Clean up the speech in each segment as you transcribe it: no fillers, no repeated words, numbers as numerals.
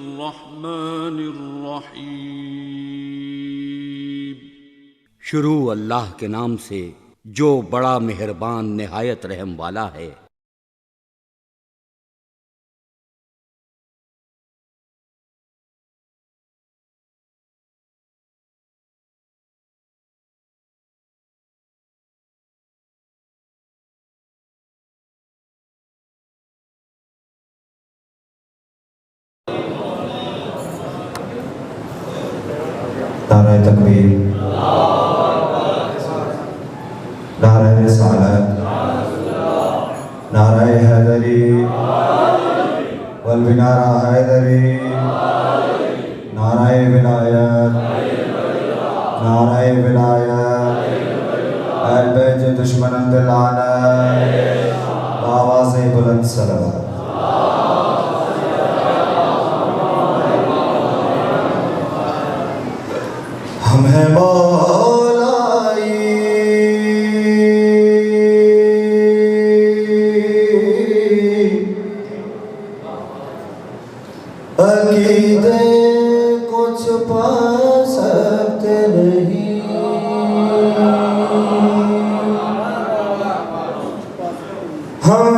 रहमानिर रहीम। शुरू अल्लाह के नाम से जो बड़ा मेहरबान निहायत रहम वाला है। नारे तकबीर, नारे रिसालत, नारे हैदरी, वल नारा हैदरी, नारे विलायत, नारे विलायत, अहल बैत दुश्मनन पे लानत, आवाज़े बुलंद सलावत। हम हैं मौलाई अकीदे को छुपा सकते नहीं, हम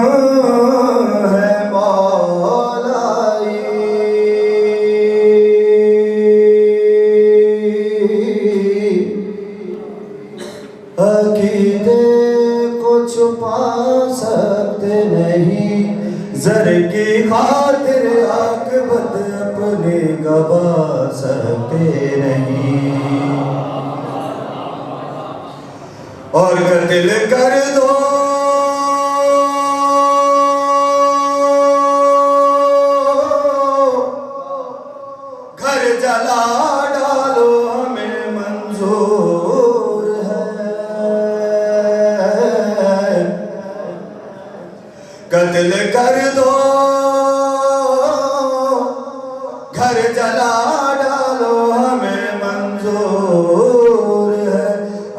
हैं मौलाई अकीदे को छुपा सकते नहीं, ज़र की खातिर आक़िबत अपने गवा सकते नहीं। और कत्ल कर दो घर जला डालो हमें मंजूर है, कत्ल कर दो घर जला डालो हमें मंजूर है।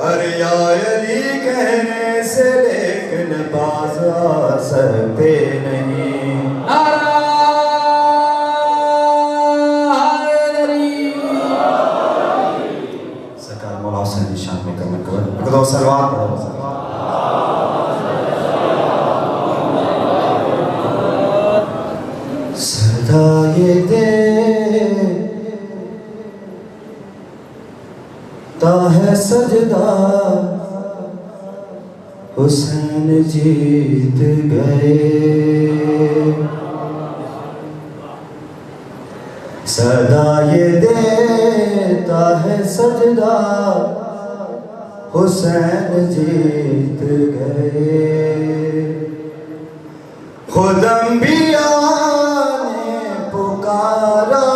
अरे या अली कहने से लेकिन बाज आ सकते नहीं। सरकार मौला हुसैन की शान में कमर करो, दो सलवात पढ़ो। सदा ये देता है सजदा, हुसैन जीत गए। सदा ये देता है सजदा, हुसैन जीत गए। खुद अंबिया पुकारा,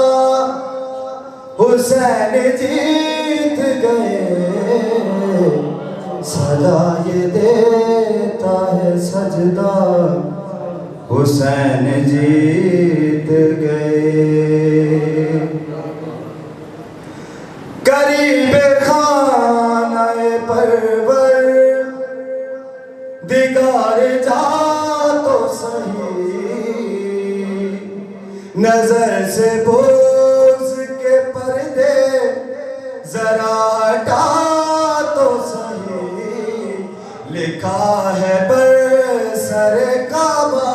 हुसैन जीत गए। सदा ये देता है सजदा, हुसैन जीत गए। करीब खाने परवर दिगार जा तो सही, नजर से बोझ के पर्दे जरा हटा तो सही। लिखा है पर सरे काबा,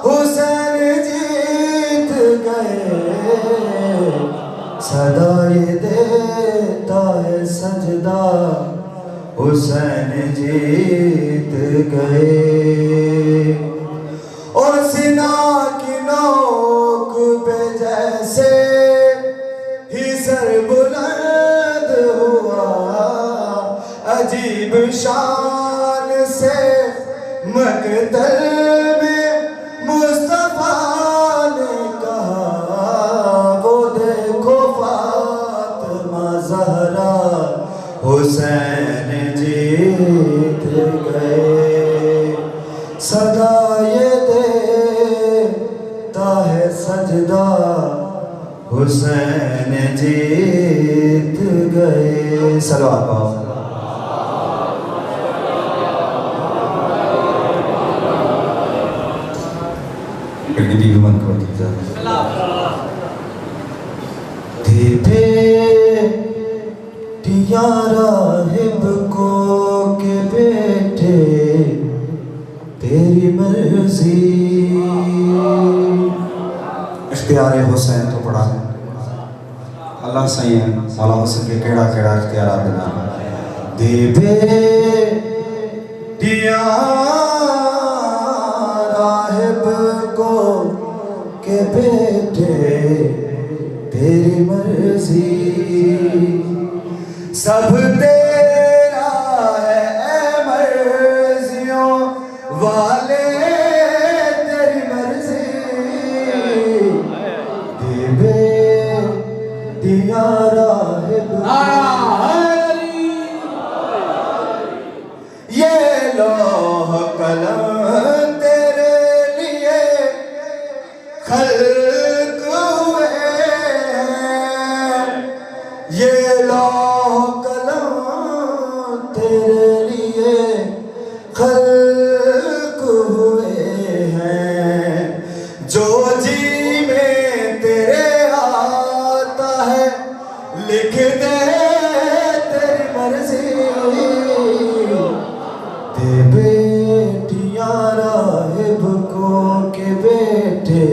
हुसैन जीत गए। सदा ये देता है सजदा, हुसैन जीत गए। और सीना की नोक पे जैसे ही सर बुलंद हुआ, अजीब शान से मकतल में मुस्तफा ने कहा, वो देखो फातिमा ज़हरा, हुसैन जीत गए। सदा ये देता है सजदा, हुसैन जीत गए। सलावत पाओ। बीवी मन को दे बेटियां राहिब को के बेटे तेरी मर्जी। इख्तियार हुसैन तो पढ़ा है अल्लाह सही है मौला हुसैन के केड़ा केड़ा इख्तियार देना। दे बेटियां राहिब को के बेटे तेरी मर्जी। सब तेरा है ऐ मर्जियों वाले तेरी मर्जी। दे बेटियां राहिब ये लौह कलम तेरे लिए खल्क हुए। ये लौह कलम तेरे लिए खल्क हुए हैं। जो जी में तेरे आता है लिख दे तेरी मर्जी। दे बेटियां राहिब को के बेटे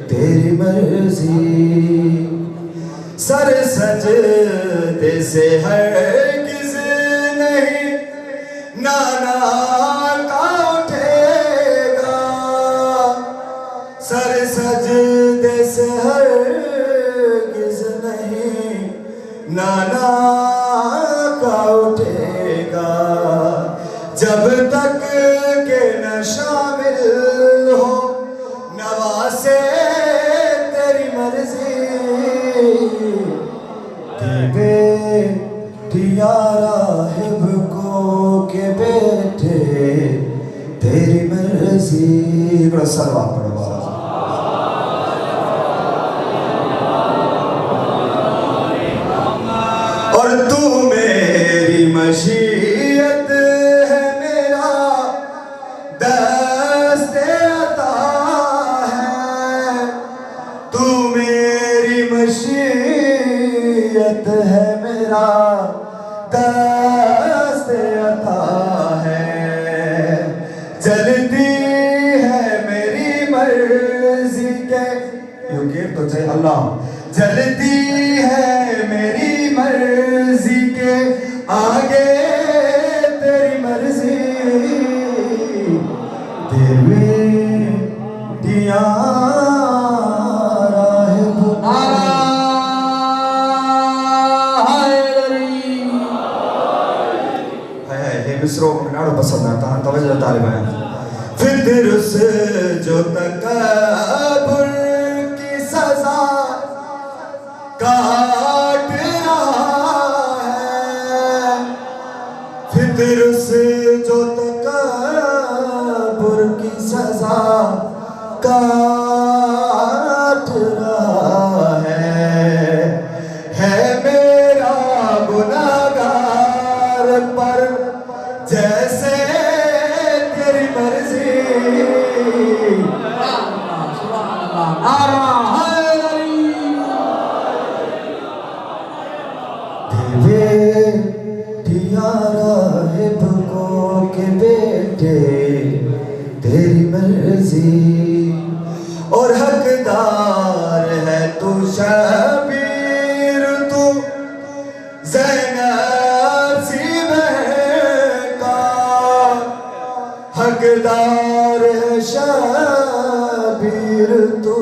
तेरी मर्जी। सर सजदे से हरगिज़ नहीं नाना का उठेगा। सर सजदे से हरगिज़ नहीं नाना का उठेगा। जब तक के न शामिल हो नवासे तेरी मर्जी। दे बेटियां राहिब को के बेटे तेरी मर्जी। बड़ा सलवा पढ़ो और तू मेरी मशीयत है मेरा दस्ते अता है। तू मेरी मशीयत है मेरा दस्ते अता है। जल्दी है मेरी मर्जी के यूं तो जय अल्लाह। जल्दी है मेरी मर्जी के आगे तेरी मर्जी। दे बेटियां राहिब है मिसरो नाड़ो पसंद आता है तवज्जो तालिब है। फितरुस जो तकब्बुर की सजा काट रहा है। फितरुस जो तकब्बुर की सजा काट रहा है मेरा गुनाहगार पर जैसे तेरी मर्जी। दे बेटियां राहिब को के बेटे तेरी मर्जी। और हकदार है तू शबीर तू ज़ैनब सी बहन का। हकदार है शबीर तू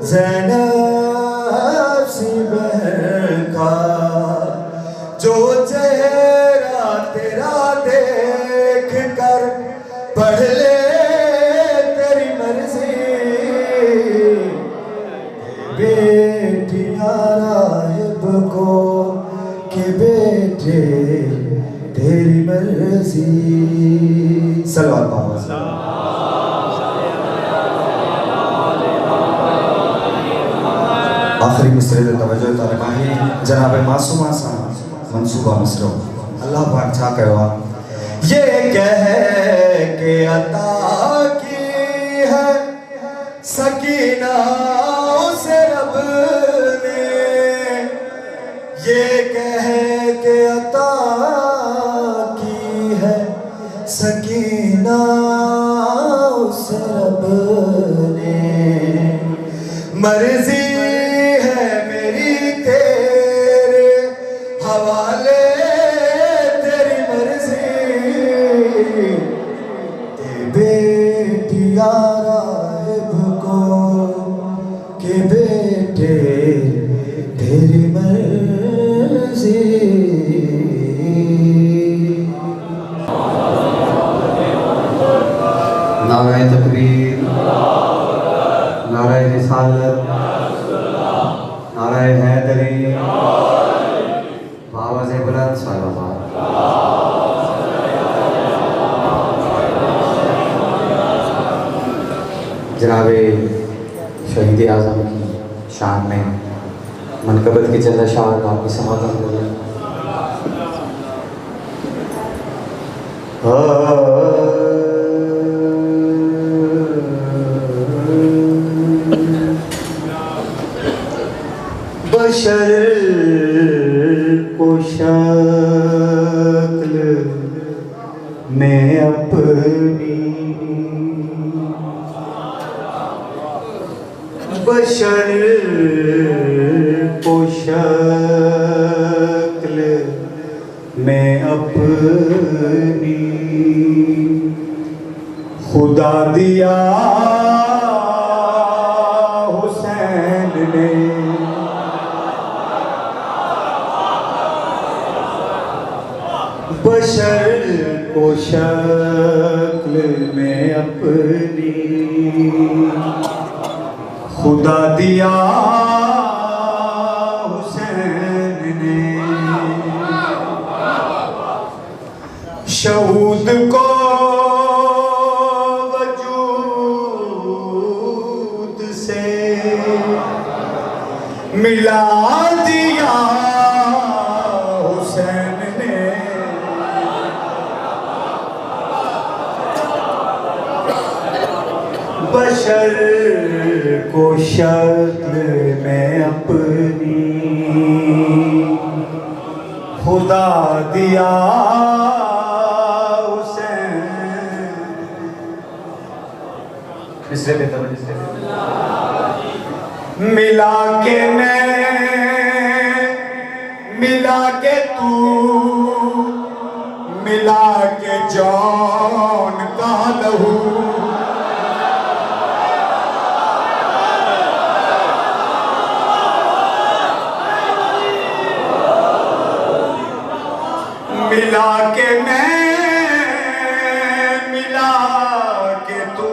ज़ैनब सी बहन का। जो चेहरा तेरा देख कर पढ़ ले तेरी मर्जी। बेटियां राहिब को के बेटे तेरी मर्जी। सलवात पाओ। आखिरी मिसरे दे तवज्जो तालिबाही जनाब मासूमा सा मंसूबा मिसरो अल्लाह पाक छा कयो ये कह के अता की है सकीना उसे रब ने। ये कह के अता की है सकीना उस रब ने, मर्जी है मेरी तेरे हवाले, तेरी मर्जी ते बेटिया राहिब को के बेटे तेरी मर्जी। नाराए तकबीर, नाराए रिसालत, नाराए हैदरी, आवाज़ बुलंद सलावत। जनाबे शहीद आज़म की शान में मनकबत की चंदा शाह काफ़ी समागम हो गया। बशर को शक्ल में अपनी, बशर को शक्ल में अपनी खुदा दिया हुसैन ने, बशर को शक्ल में अपनी खुदा दिया हुसैन ने, शहूद को वजूद से मिला दिया हुसैन ने, बशर को शक्ल में अपनी खुदा दिया हुसैन। मिसरे बेहतर मिला के मैं, मिला के तू, मिला के जौन का लहू, मिला के मैं, मिला के तू,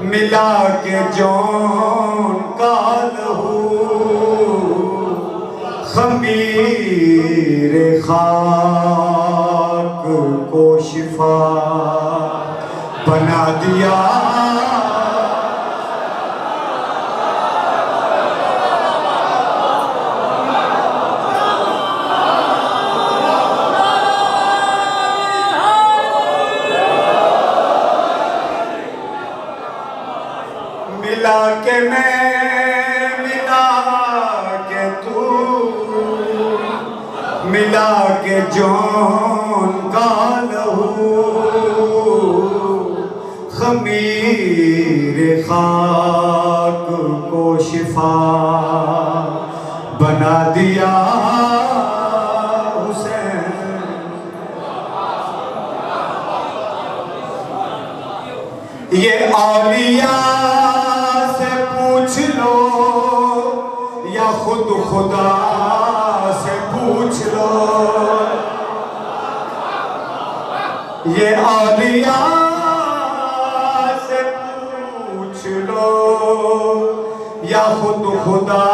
मिला के जौन का लहू, खमीर खाक को शिफा बना दिया, मिला के मैं, मिला के तू, मिला के जौन का लहू, खमीर खाक को शिफा बना दिया हुसैन। ये औलिया पूछ लो या खुद खुदा से पूछ लो, ये औलिया से पूछ लो या खुद खुदा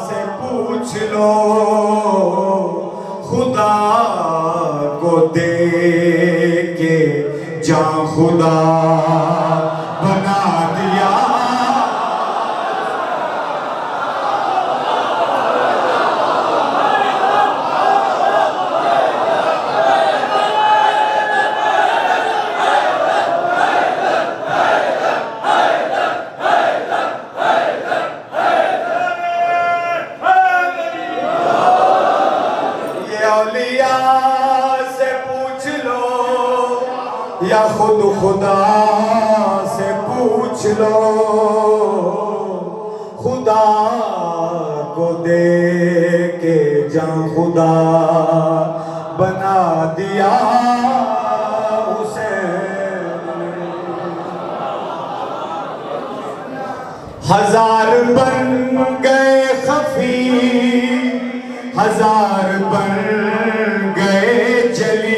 से पूछ लो, खुदा को दे के जान खुदा बना दिया। या खुद खुदा से पूछ लो, खुदा को दे के जान खुदा बना दिया उसे। हजार बन गए खफी, हजार बन गए जली,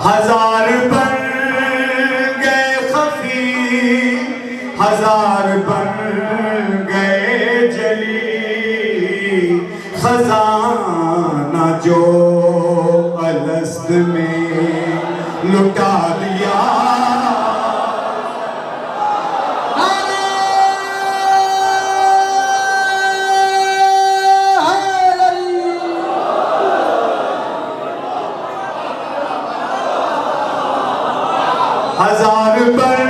हजार बन गए खफी, हजार बन गए जली। खजाना जो अलस्त में लुटा दिया, हजार बन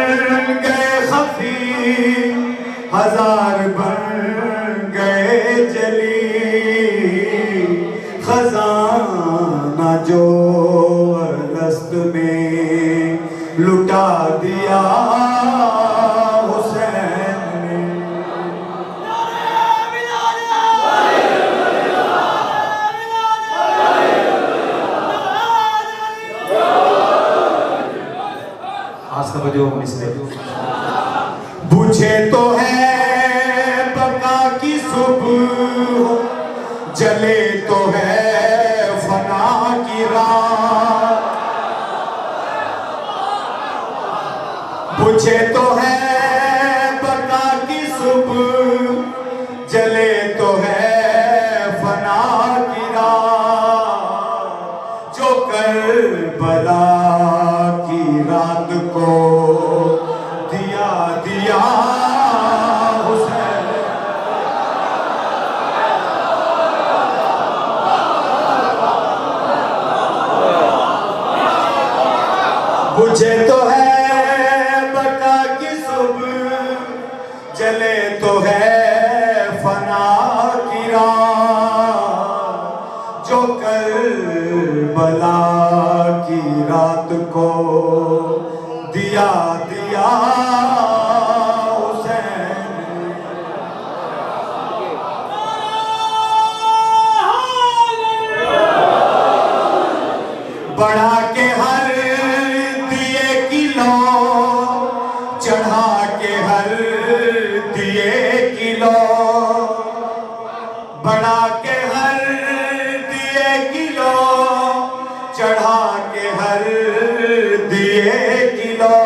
गए खफी, हजार बन गए जली। खजाना जो अलस्त में लुटा दिया हुसैन ने। आज का बजो बुझे तो है बका की सुबह, जले तो है फना की रात। बुझे तो है बका की सुबह, जले तो है फना की रात। जो करबला की रात को दिया दिया हुसैन। बुझे तो है बका की सुबह, जले तो है फना की रात। जो करबला की रात को दिया दिया हुसैन। बढ़ा के हर दिए किलो, चढ़ा के हर दिए किलो। बढ़ा के हर दिए किलो, चढ़ा के हर दिए किलो।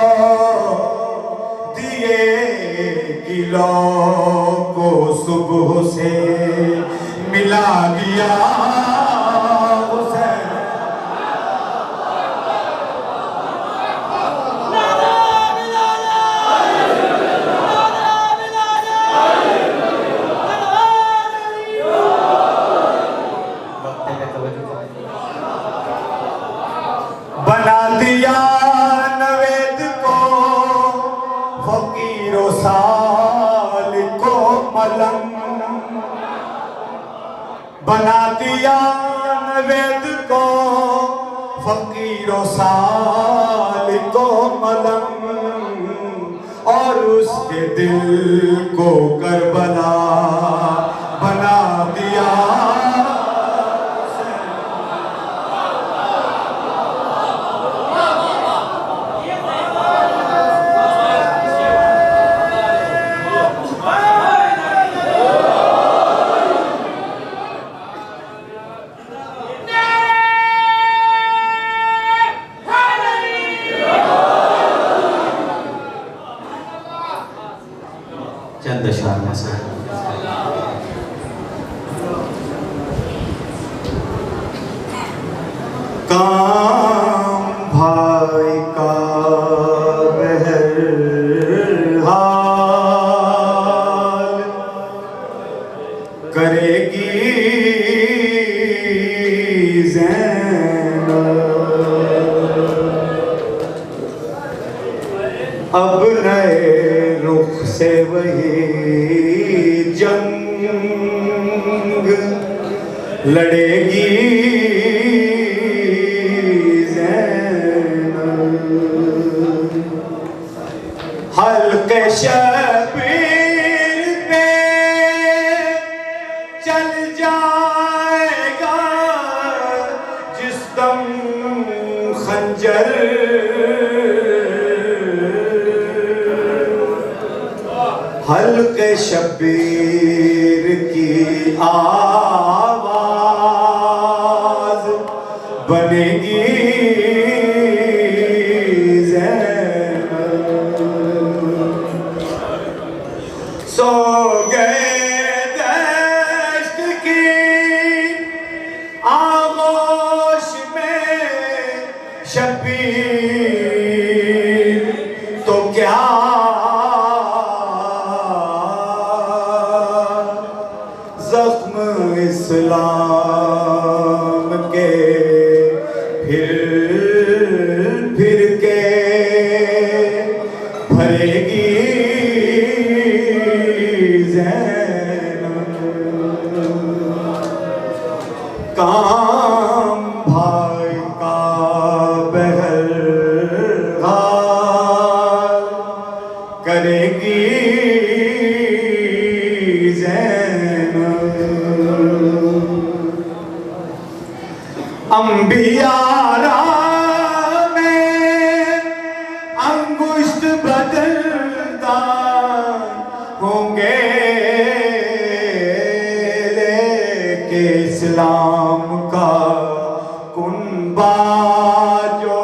दिए किलो को सुबह से मिला दिया हुसैन। बना दिया नवेद को फकीरों साल को मलंग। बना दिया नवेद को फकीरों साल को मलंग। और उसके दिल को करबला बना दिया। चंद शान से काम भाई का बहरहाल करेगी ज़ैनब। अब नए रुख से वही जंग लड़ेगी ज़ैनब, हल्के शबीर पे चल जाएगा जिस दम खंजर, हल्के शबीर की आवाज बनेगी ज़ैनब। सो गए दश्त की आगोश में शबीर, तो क्या जख्म इस्लाम के फिर के भरेगी ज़ैनब। काम भाई का बहरहाल करेगी अंबिया में अंगुष्ठ बदलता होंगे, लेके इस्लाम का कुनबा जो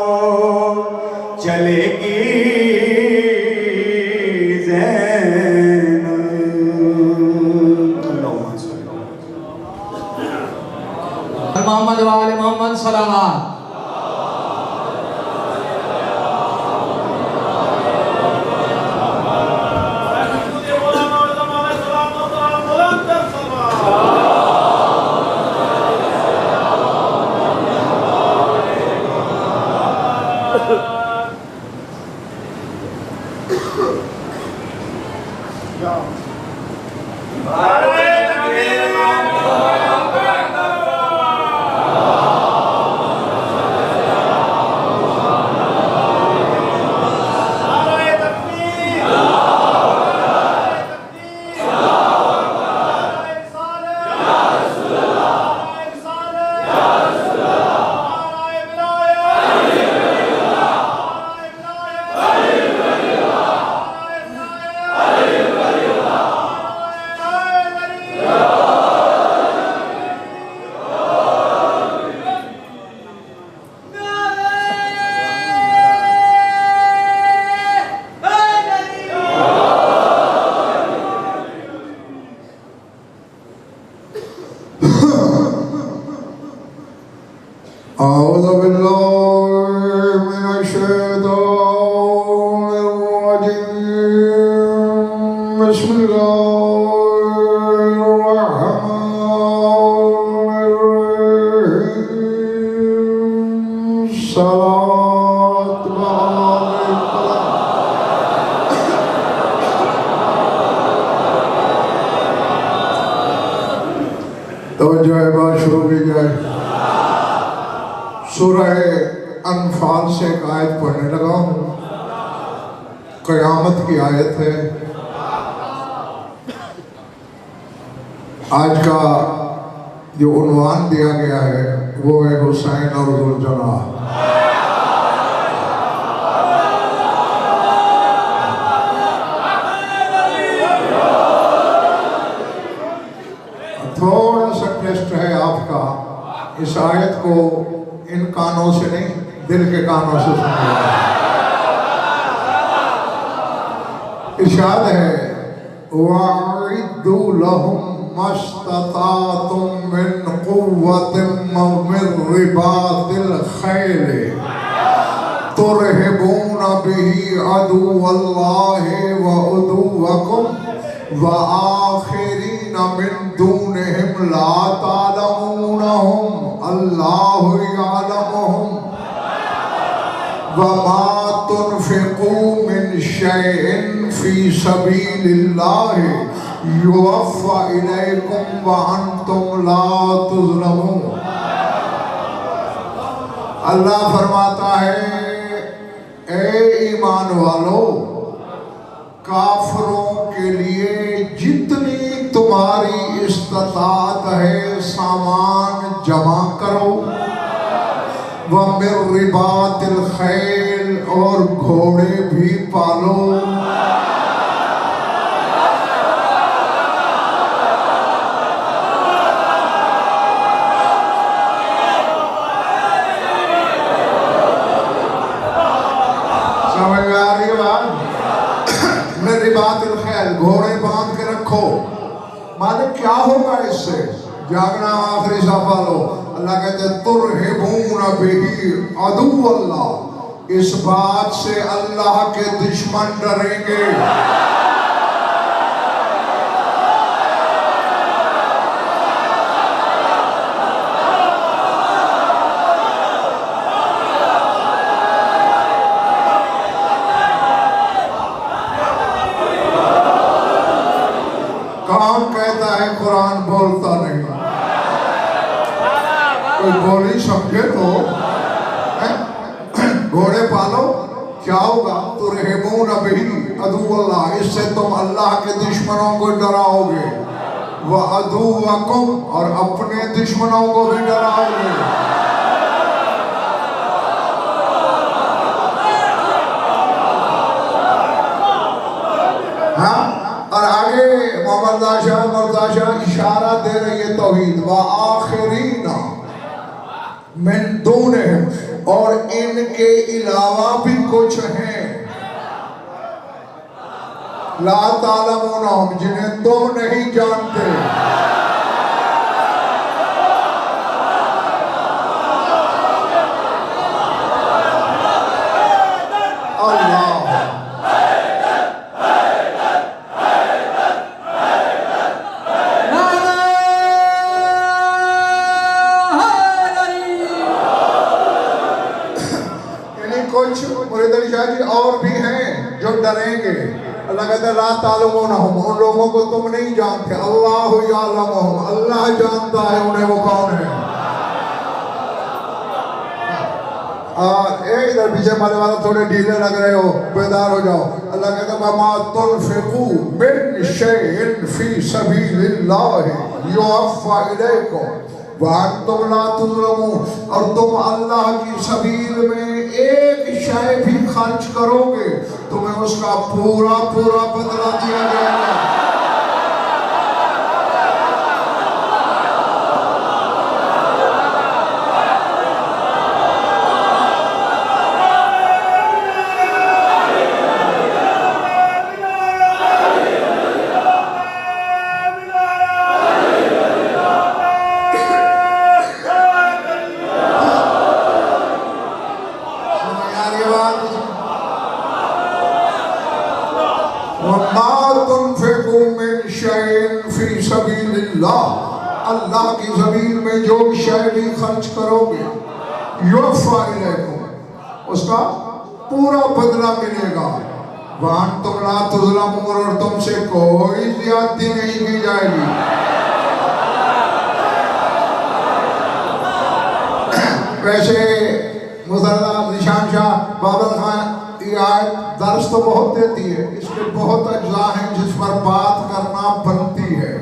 चलेगी मोहम्मद वाले मोहम्मद सलावत। सूरह अनफाल से एक आयत पढ़ने लगा हूँ, क़यामत की आयत है। आज का जो उन्वान दिया गया है वो है हुसैन और ज़ुलजनाह। थोड़ा सा टेस्ट है आपका, इस आयत को इन कानों से नहीं दिल के कानों से सुनिए। इरशाद है वअइद्दू लहुम मस्ततातुम मिन कुव्वतिन व मिन रिबातिल खैल तुरहिबून बिही अदुव्वल्लाहि व अदुव्वकुम व आखिरीन मिन दूनिहिम ला तालमूनहुम अल्लाहु यालमुहुम व मा तुनफिकू मिन शैइन फी सबीलिल्लाहि युवफ़्फ़ा इलैकुम व अंतुम ला तुज़लमून। अल्लाह फरमाता है, ए ईमान वालों, काफिरों के लिए जितनी तुम्हारी इस्तात है सामान जमा करो। व मिर रिबातिल खैल, और घोड़े भी पालो। समझ में आ रही है बात? मिर रिबातिल खैल, घोड़े बांध के रखो। मालिक क्या होगा इससे? जागना आखिरी साफा लो। अल्लाह कहते तुरहिबून बिही अदुव्वल्लाह, इस बात से अल्लाह के दुश्मन डरेंगे। कौन कहता है कुरान बोलता नहीं? कोई बोली समझे तो है? घोड़े पालो, क्या होगा? तुरहिबून बिही अदुव्वल्लाह, इससे तुम अल्लाह के दुश्मनों को डराओगे। व अदुव्वकुम, और अपने दुश्मनों को भी डराओगे। हाँ, और आगे मर्दाशा इशारा दे रही है तौहीद। व आखिरीना मिन दूनहिम, और इनके अलावा भी कुछ हैं। ला तालमूनहुम, जिन्हें तुम नहीं जानते। अल्लाह कुछ मुरीद अली शाह जी और भी हैं जो डरेंगे। अल्लाह कहता है ला तालमूनहुम, उन लोगों को तुम नहीं जानते। अल्लाहु यालमुहुम, अल्लाह जानता है उन्हें, वो कौन है। इधर पीछे वाले वाला थोड़े ढीले लग रहे हो, बेदार हो जाओ। अल्लाह कहता है वमा तुनफिकू मिन शैइन फी सबीलिल्लाह युवफ़्फ़ा इलैकुम व अंतुम ला तुज़लमून, और तुम अल्लाह की सबील में एक शय भी खर्च करोगे, तुम्हें उसका पूरा पूरा बदला दिया जाएगा। अल्लाह की ज़मीन में जो शय भी खर्च करोगे, युवफ़्फ़ा इलैकुम, उसका पूरा बदला मिलेगा। वहाँ तुम ला तुज़लमून, और तुमसे कोई ज़्यादती नहीं की जाएगी। वैसे मुज़र्रा निशान शाह बाबर खान ये आयत दर्स तो बहुत देती है, इसके बहुत अज्जा हैं जिस पर बात करना बनती है,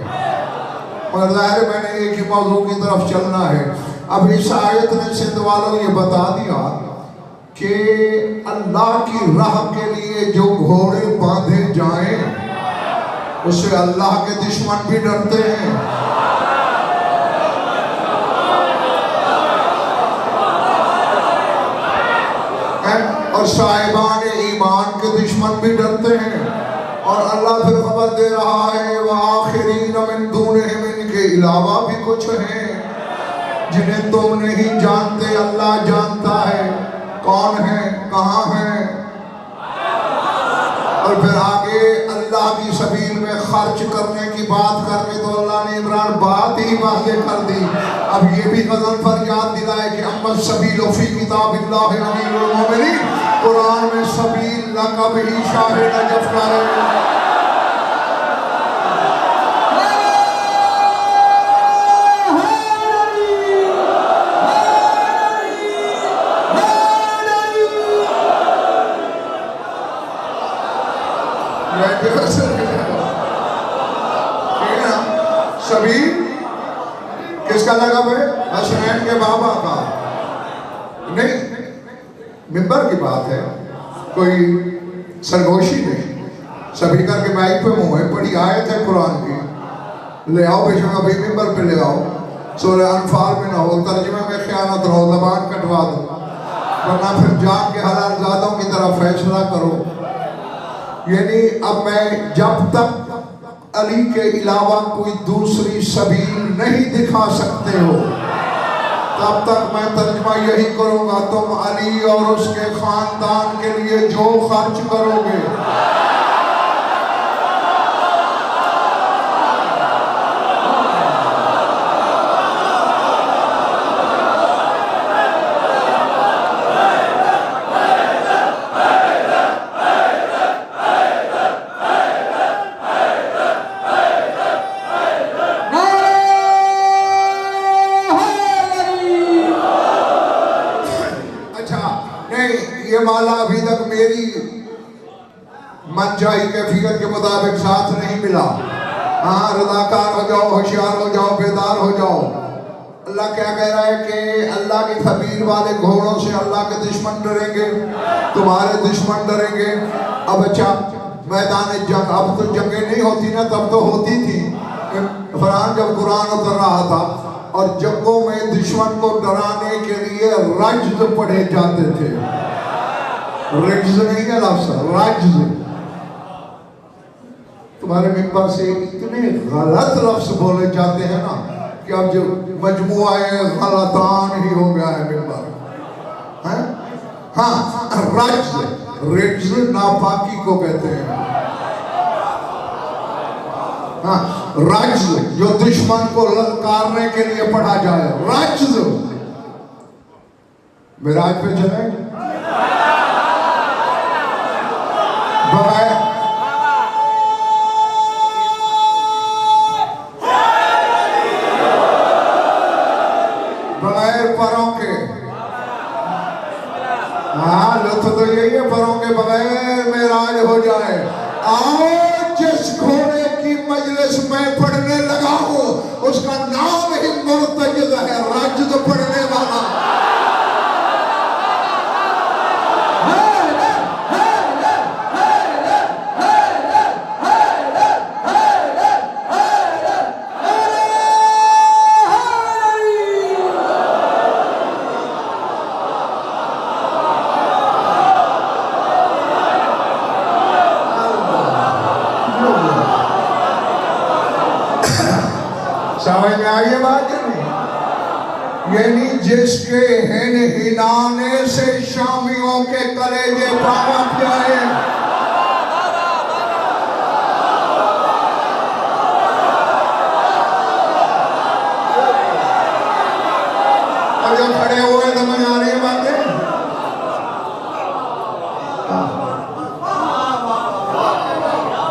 मगर ज़ाहिर मैंने एक ही मौजू की तरफ चलना है। अब इस आयत ने सिंध वालों ये बता दिया कि अल्लाह की राह के लिए जो घोड़े बांधे जाएं, उससे अल्लाह के दुश्मन भी डरते हैं। और साहिबान ईमान के दुश्मन भी डरते हैं। और अल्लाह फिर खबर दे रहा है वह आखिरीन मिन दूनहिम, इनके अलावा भी कुछ हैं जिन्हें तुम नहीं जानते, अल्लाह जानता है कौन है, कहाँ है। और फिर आगे अल्लाह की सबील में खर्च करने की बात करके तो अल्लाह ने इमरान बात ही वाज़ेह कर दी। अब ये भी गज़ल पर याद दिलाए कि अम्मा सबील फी किताबिल्लाहि अमीरुल मोमिनीन, कुरान में सबील लक़ब ही शाह नजफ़ का है। सभी किसका लगा भाई? हसनैन के बाबा का नहीं, मिंबर की बात है, कोई सरगोशी नहीं। सभी करके माइक पे मुंह है, बड़ी आयत है कुरान की, ले आओ बेशक अभी मिंबर पे ले आओ। सूरह अनफाल में ना हो, तर्जुमे में ख़यानत ना हो, ज़बान कटवा दो, वरना फिर जाके हलालजादों की तरफ फैसला करो। यानी अब मैं जब तक अली के अलावा कोई दूसरी सबील नहीं दिखा सकते हो, तब तक मैं तर्जुमा यही करूंगा, तुम अली और उसके खानदान के लिए जो खर्च करोगे ये माला अभी तक मेरी मनचाही कैफियत के मुताबिक साथ नहीं मिला। हाँ, रज़ाकार हो जाओ, होशियार हो जाओ, बेदार हो जाओ। अल्लाह क्या कह रहा है कि अल्लाह की खबीर वाले घोड़ों से अल्लाह के दुश्मन डरेंगे, तुम्हारे दुश्मन डरेंगे। अब अच्छा, मैदान जंग, अब तो जंगें नहीं होती ना, तब तो होती थी। फरहान जब कुरान उतर रहा था और जंगों में दुश्मन को डराने के लिए रज्ज़ पढ़े जाते थे। रज्ज़ नहीं है लफ्ज़, रज्ज़। तुम्हारे मिंबर से इतने गलत लफ्ज़ बोले जाते हैं ना कि अब जो मजमुआ गलतान ही हो गया है मिंबर। हैं? हाँ, रज्ज़, रज्ज़ नापाकी को कहते हैं। हाँ, रज्ज़ जो दुश्मन को ललकारने के लिए पढ़ा जाए, रज्ज़। मिराज पे चले बगैर परों के। हाँ, लुत्फ तो यही है, परों के बगैर मेराज हो जाए। आओ, जिस घोड़े की मजलिस में पढ़ने लगा हूं उसका नाम ही मुर्तजिज़ है, रज्ज़ पढ़ने वाला। समझ में आई ये बात नहीं? यानी जिसके हिन हिलाने से शामियों के कलेजे पावक जाए। और जो खड़े हुए समझ आ रही है बातें?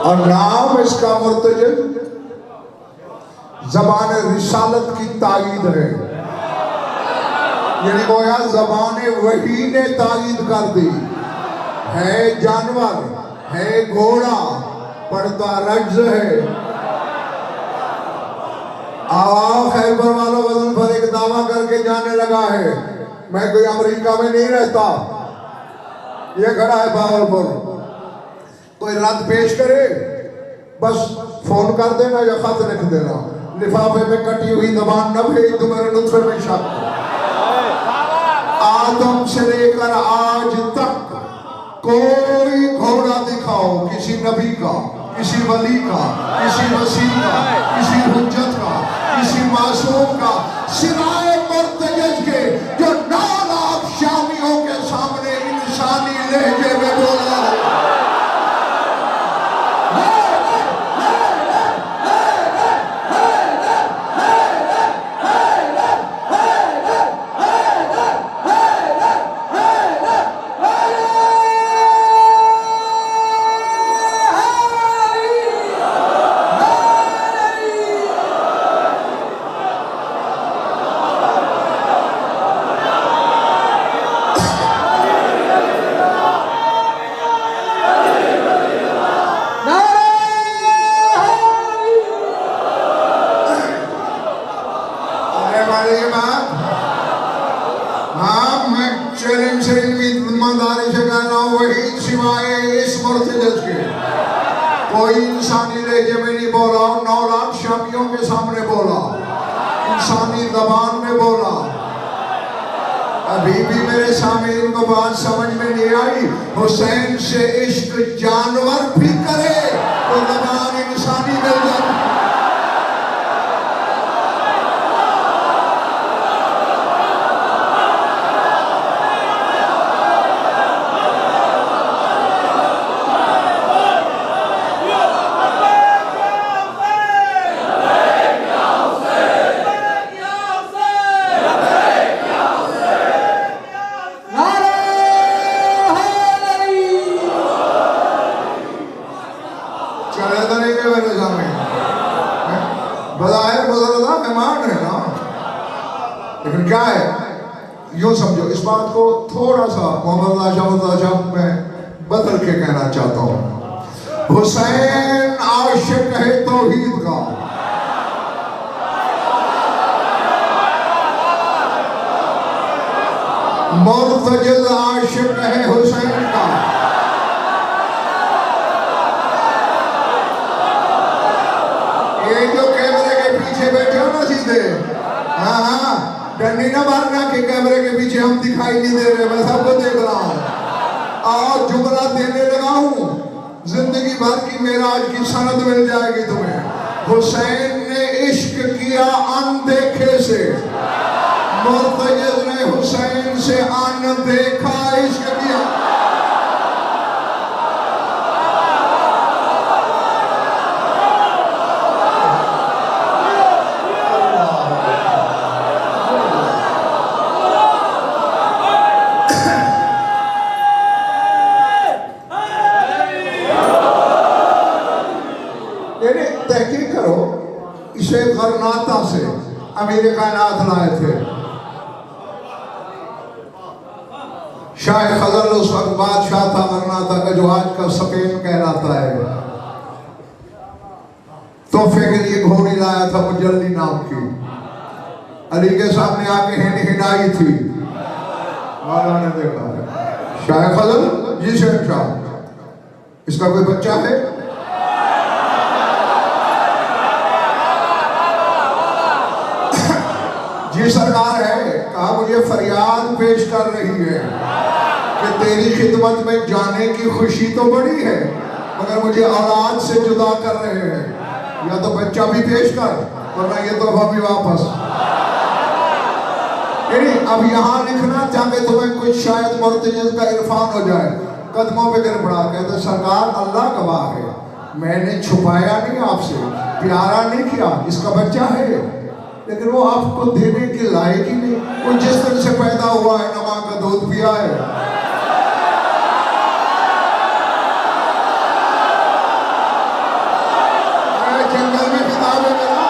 और नाम इसका मुर्तजिज़ ज़बान रिसालत की तायीद है। यानी गोया ज़बान वही ने तायीद कर दी है। जानवर है, घोड़ा पढ़ता रज्ज़ है। खैबर वालों वजन पर एक दावा करके जाने लगा है, मैं कोई अमेरिका में नहीं रहता, ये खड़ा है बावलपुर, कोई रद्द पेश करे बस फोन कर देना या खत लिख देना, लिफाफे में कटी हुई ज़बान न भेज दो, मेरे नुत्फे में शक। आदम से लेकर आज तक कोई घोड़ा दिखाओ किसी नबी का, किसी वली का, किसी वसी का, किसी हुज्जत का, किसी मासूम का, सिवाय मुर्तजिज़ के जो 9 लाख शामियों के सामने इंसानी लहजे में बोला। इस मुर्तजज के। कोई इंसानी लहजे में नहीं बोला, 9 लाख शामियों के सामने बोला, इंसानी जबान में बोला। अभी भी मेरे सामने इनको बात समझ में नहीं आई। हुसैन से इश्क जानवर भी करे तो जबान इंसानी मिल जाती। लेकिन क्या है, यूं समझो, इस बात को थोड़ा सा मोहम्मद मैं बदल के कहना चाहता हूं। हुसैन आशिक है तौहीद का, मुर्तजिज़ आशिक है हुसैन का। ये जो कैमरे के पीछे बैठे हो ना सीधे, हाँ हाँ, डंडी ना मारना कि कैमरे के पीछे हम दिखाई नहीं दे रहे, मैं सबको देख रहा हूँ। और जुमला देने लगा हूँ, जिंदगी भर की मेराज की सनद मिल जाएगी तुम्हें। हुसैन ने इश्क किया अनदेखे से, मुर्तजिज़ ने हुसैन से अनदेखा इश्क किया। तहकीक करो, इसे गरनाता से अमीर कायनात लाए थे। शाह खजल उस वक्त बादशाह था गरनाता का, जो आज का स्पेन कहलाता है। तोहफे के लिए घोड़ी लाया था मुजल्ली नाम की, अली के सामने आके हिंडाई थी। वाला ने देखा शाह खजल जी शहनशाह, इसका कोई बच्चा है? जी सरकार है। कहा मुझे फरियाद पेश कर रही है कि तेरी खिदमत में जाने की खुशी तो बड़ी है, मगर मुझे औलाद से जुदा कर रहे हैं। या तो बच्चा भी पेश कर, वरना ये तो अभी वापस। अब यहाँ लिखना चाहे तुम्हें कुछ शायद मुर्तजिज़ का इरफान हो जाए। कदमों पे गिर पड़ा, कहते सरकार अल्लाह गवाह है, मैंने छुपाया नहीं आपसे, प्यारा नहीं किया, इसका बच्चा है, लेकिन वो आपको देने के लायक ही नहीं। वो जिस तरह से पैदा हुआ है, नमा का दूध पिया है। जंगल में किताब है मेरा,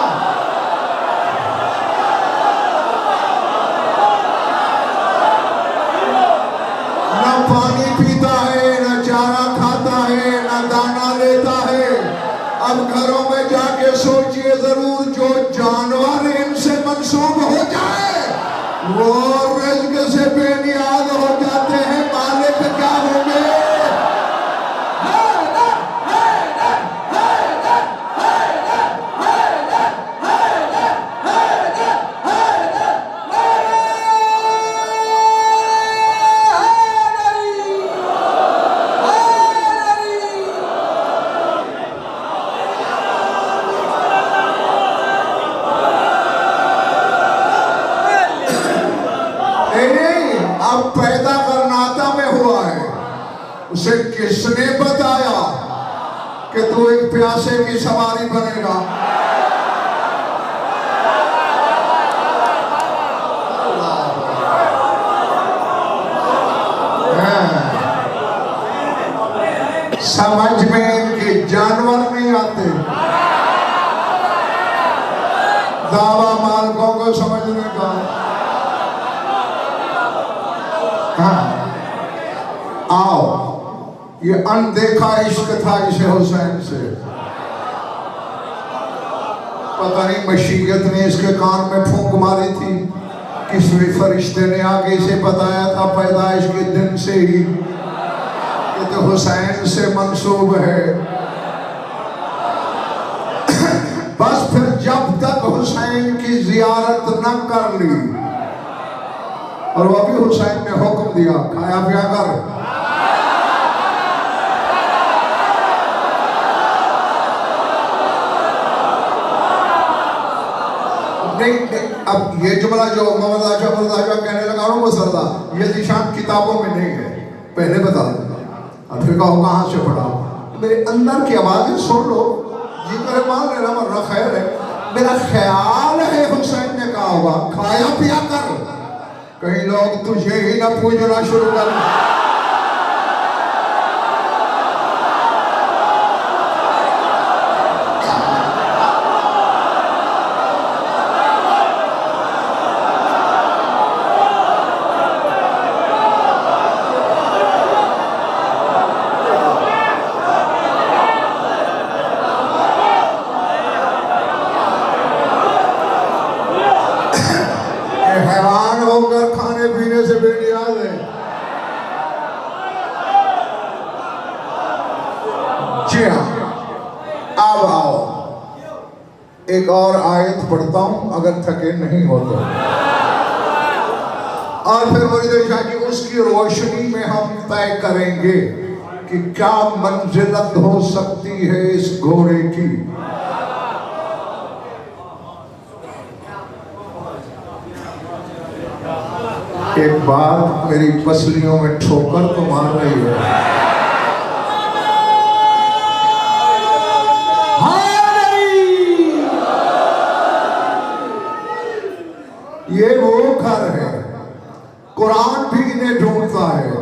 न पानी पीता है, न चारा खाता है, न दाना लेता है। अब घरों में जाके सोचिए जरूर, जो जानवर इनसे मंसूब हो जाए वो रिज़्क़ से बेनियाज हो जाते हैं, मालिक क्या होंगे? अब पैदा गरनाता में हुआ है, उसे किसने बताया कि तू एक प्यासे की सवारी बनेगा? समझ में इनके जानवर नहीं आते। दावा मालकों को समझने का। हाँ, आओ, ये अनदेखा इश्क था इसे हुसैन से। पता नहीं मशीयत ने इसके कान में फूंक मारी थी, किसी फरिश्ते ने आके इसे बताया था पैदाइश के दिन से ही ये तो हुसैन से मंसूब है। बस फिर जब तक हुसैन की जियारत न कर ली, और वो भी हुसैन ने हुक्म दिया खाया पिया कर। नहीं, अब ये जुमला जो मोहम्मद आशा कहने लगा हूँ वो सरदा, ये निशान किताबों में नहीं है, पहले बता दूंगा। अब फिर कहो कहाँ से पढ़ा, मेरे अंदर की आवाज़ें सुन लो, जिक्र मान लेना वरना खैर है। मेरा ख्याल है हुसैन ने कहा होगा खाया पिया कर, कहीं लोग तुझे ही ना पूजना शुरू कर। हैरान होकर खाने पीने से बेनियाज है। जी हाँ, अब आओ एक और आयत पढ़ता हूं अगर थके नहीं हो तो, और फिर मुरीद शाह जी उसकी रोशनी में हम तय करेंगे कि क्या मंजिलत हो सकती है इस घोड़े की। एक बात मेरी पसलियों में ठोकर तो मार रही है। ये वो घर है, कुरान भी इन्हें ढूंढता है।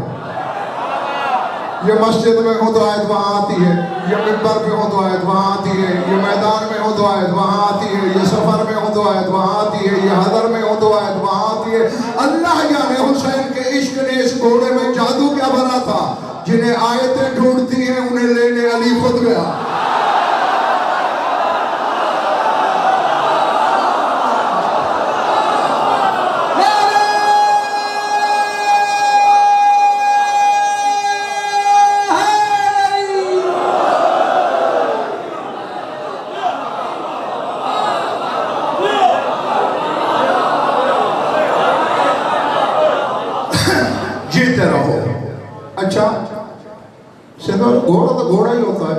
ये मस्जिद में हो तो आयत वहां आती है, ये मिंबर पे हो तो आयत वहां आती है, ये मैदान में हो तो आयत वहां आती है, ये सफर में हो तो आयत वहां आती है, ये हदर में हो तो आयत वहां आती है। अल्लाह जाने हुसैन के इश्क ने इस घोड़े में जादू क्या भरा था, जिन्हें आयतें ढूंढती हैं उन्हें लेने अली खुद गया। जीते रहो। अच्छा, घोड़ा तो घोड़ा ही होता है,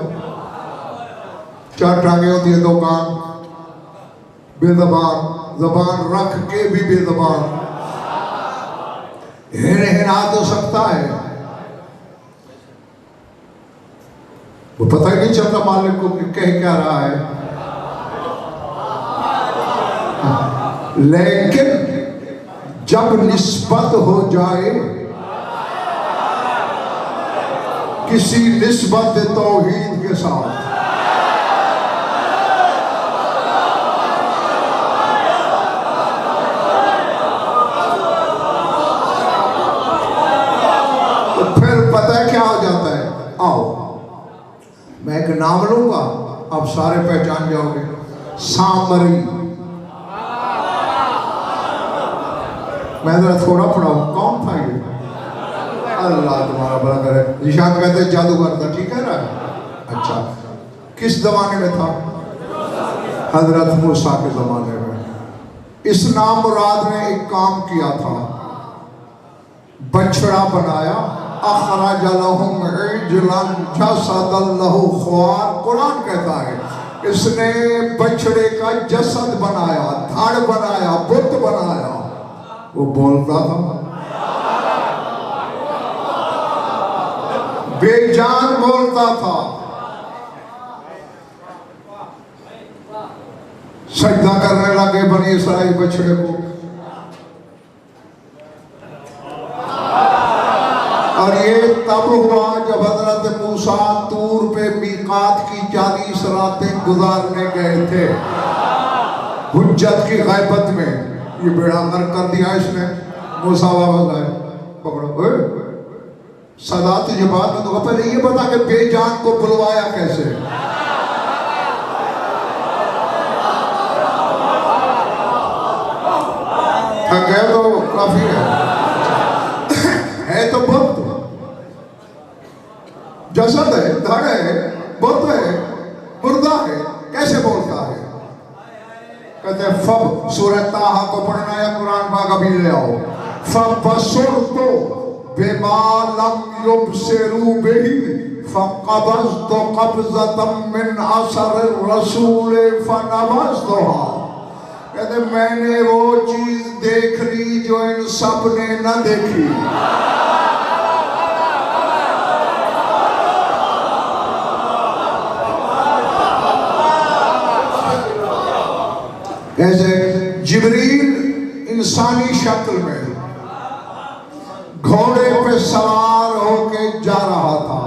चार टांगे होती है, दो कान, बेजबान, जबान रख के भी बेजबान, हिरा तो सकता है, वो पता ही नहीं चलता मालिक को कह क्या रहा है। लेकिन जब निस्बत हो जाए किसी निस्बत तौहीद के साथ, तो फिर पता है क्या हो जाता है। आओ मैं एक नाम लूंगा, आप सारे पहचान जाओगे। सामरी, मैं जरा थोड़ा पढ़ाऊं, कौन था ये? अल्लाह तुम्हारा भला करे। निशान कहते जादूगर था, ठीक है ना? अच्छा, किस जमाने में था? हजरत मूसा के जमाने में। इस नामुराद ने एक काम किया था, बछड़ा बनाया, अखरज लहुम इजलन जसदन लहू ख्वार। कुरान कहता है इसने बछड़े का जसद बनाया, धड़ बनाया, बुत बनाया। वो बोलता था, बेजान बोलता था, सजदा करने लगे बनी इसराइल बछड़े को। और ये तब हुआ जब हजरत मूसा तूर पे मीकात की 40 रातें गुजारने गए थे हुज्जत की गैबत में। ये बेड़ा गर्क कर दिया इसने। मूसा वापस आए, पकड़ो सदा तुझे बात में तो पहले ये बता कि बेजान को बुलवाया कैसे। थक गए तो काफी है तो बहुत। जसद है, धड़ है, बुत है, मुर्दा है, कैसे बोलता है? कहते फब सूरह ताहा को पढ़ना या कुरान पाक अभी ले आओ। फबसुरतु बिमा लम युबसिरू बिही फक़बज़तु क़ब्ज़तम मिन असर रसूल फनबज़तुहा। कहते मैंने वो चीज देख ली जो इन सब ने न देखी। कैसे? जिब्रील इंसानी शक्ल में घोड़े पे सवार होके जा रहा था।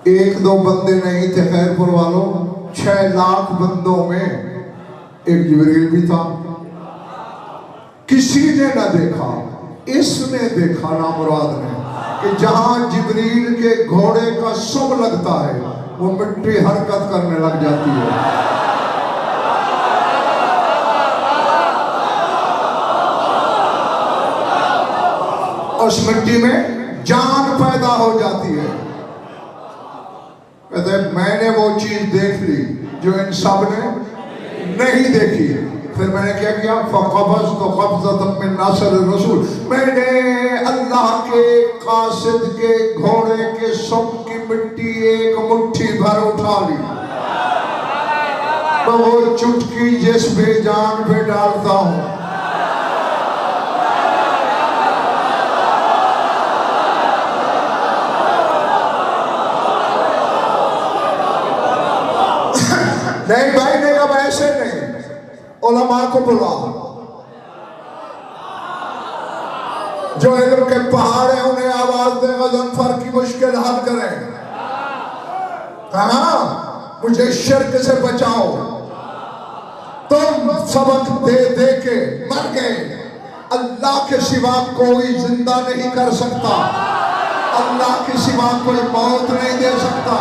एक दो बंदे नहीं थे खैरपुर वालों, 6 लाख बंदों में एक जिब्रील भी था। किसी ने न देखा, इसने देखा नामुराद ने कि जहां जिब्रील के घोड़े का सुम लगता है वो मिट्टी हरकत करने लग जाती है। उस मिट्टी में जान पैदा हो जाती है। कहते मैंने वो चीज देख ली जो इन सब ने नहीं देखी। फिर मैंने क्या किया? फक़बज़तु क़ब्ज़तम मिन असर रसूल। मैंने अल्लाह के कासिद के घोड़े के सुम की मिट्टी एक मुट्ठी भर उठा ली। तो वो चुटकी जिस बेजान पे डालता हूं, नहीं भाई ने कहा ऐसे नहीं, उलमा को बुला, जो इल्म के पहाड़ है उन्हें आवाज दे, गज़नफर की मुश्किल हल करें। कहा मुझे शिर्क से बचाओ। तुम सबक दे दे के मर गए। अल्लाह के सिवा कोई जिंदा नहीं कर सकता, अल्लाह के सिवा कोई मौत नहीं दे सकता।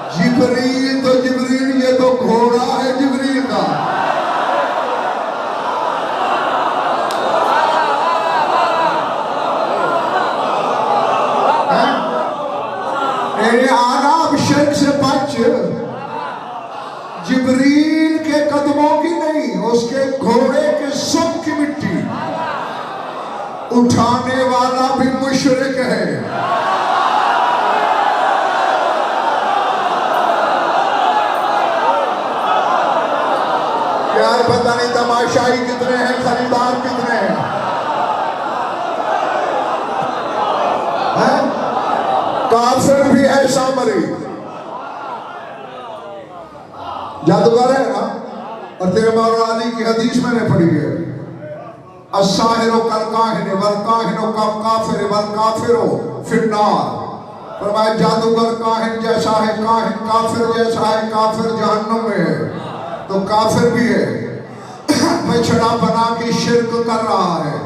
जिब्रील तो जिब्रील, ये तो घोड़ा है जिब्रील का। आना अब शिर्क से बच। जिब्रील के कदमों की नहीं, उसके घोड़े के सुम की मिट्टी उठाने वाला भी मुशरिक है। यार पता नहीं तमाशाई कितने हैं, खरीदार कितने हैं, काफिर भी ऐसा मरी। जादूगर है ना। और तेरे मौला अली की हदीस मैंने पढ़ी है, अस्साहिरो कल काहिन वल काहिनो कल काफिर वल काफिरो फिन्नार। फरमाया जादूगर काहिन जैसा है, काहिन काफिर जैसा है, काफिर जहन्नुम में है। तो काफिर भी है, बछड़ा बना के शिर्क कर रहा है।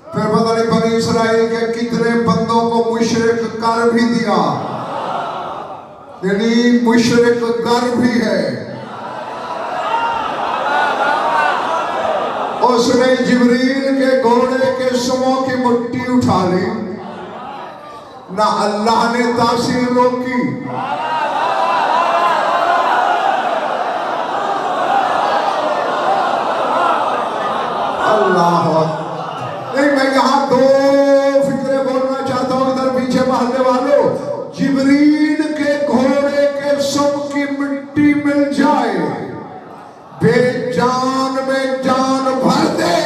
फिर पता नहीं बनी इसराइल के कितने बंदों को मुशरिक कर भी दिया, यानी मुशरिक कर भी है। उसने जिब्रील के घोड़े के सुमों की मिट्टी उठा ली, ना अल्लाह ने तासीर रोकी। अल्लाह नहीं, मैं यहाँ दो फिक्रे बोलना चाहता हूँ इधर पीछे महल्ले वालों। जिब्रील के घोड़े के सुम की मिट्टी मिल जाए, बेजान में जान भर दे,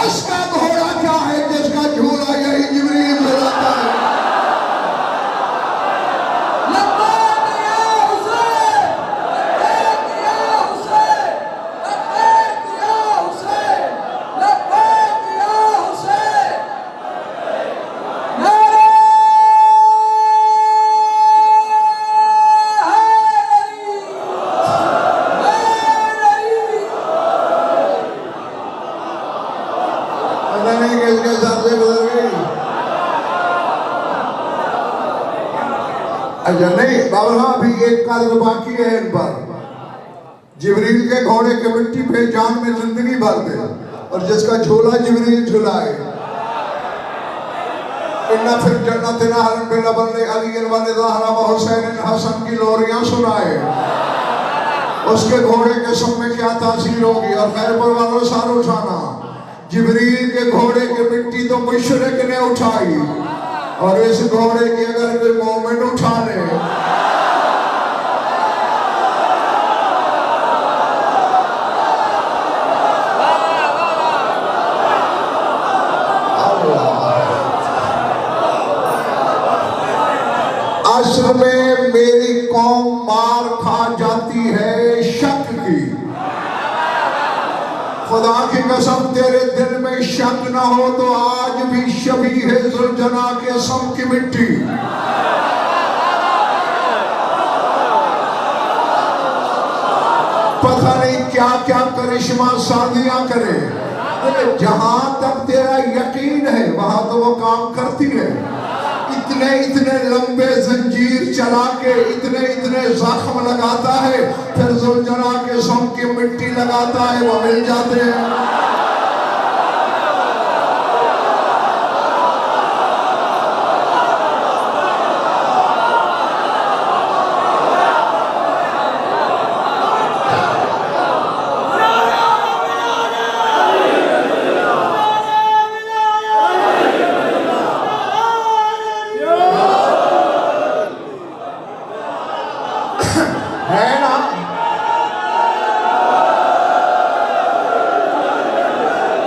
उसका घोड़ा क्या है जिसका झूला यही जिब्रील झूलाता है। अच्छा नहीं बाबा, अभी एक कार्य बाकी है इन पर। जिब्रील के घोड़े के मिट्टी पे जान में जिंदगी भर दे, और जिसका झोला जिब्रील झुलाए। इन्ना फिर जन्नत नहरन बिलबन अली व ज़हरा व हुसैन हसन की लोरियां सुनाए। उसके घोड़े के सब में क्या तासीर होगी। और खैबर वालों सार उठाना, जिब्रील के घोड़े की मिट्टी तो मुशरिक ने उठाई, और इस घोड़े की अगर कोई मोमिन उठा ले असल में मेरी कौम मार खा जाती है शक की। खुदा की कसम तेरे दिल में शक ना हो तो आज भी शबी है जुलजना के सम की मिट्टी। पता नहीं क्या क्या करिश्मा सादियां करे, जहां तक तेरा यकीन है वहां तो वो काम करती है। इतने इतने लंबे जंजीर चला के इतने इतने जख्म लगाता है, फिर जुलजना के सम की मिट्टी लगाता है, वो मिल जाते हैं। है ना?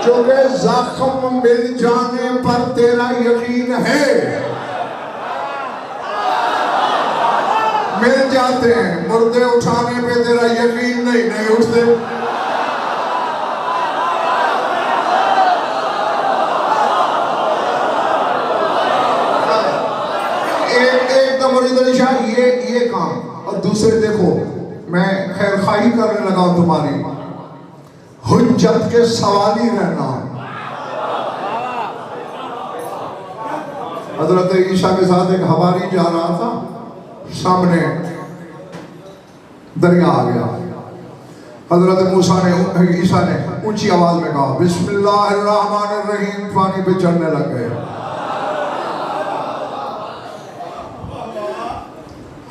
चूंकि जख्म मिल जाने पर तेरा यकीन है, मिल जाते हैं। मुर्दे उठाने पे तेरा यकीन नहीं उठते। एक तो मुरीद शाह ये काम, और दूसरे देखो मैं खैर खाही करने लगा हूं तुम्हारी, हुज्जत के सवाली रहना। हजरत ईसा के साथ एक हवारी जा रहा था, सामने दरिया आ गया। हजरत मूसा ने ईसा ने ऊंची आवाज में कहा बिस्मिल्लाहिर्रहमानिर्रहीम, पानी पे चढ़ने लग गए।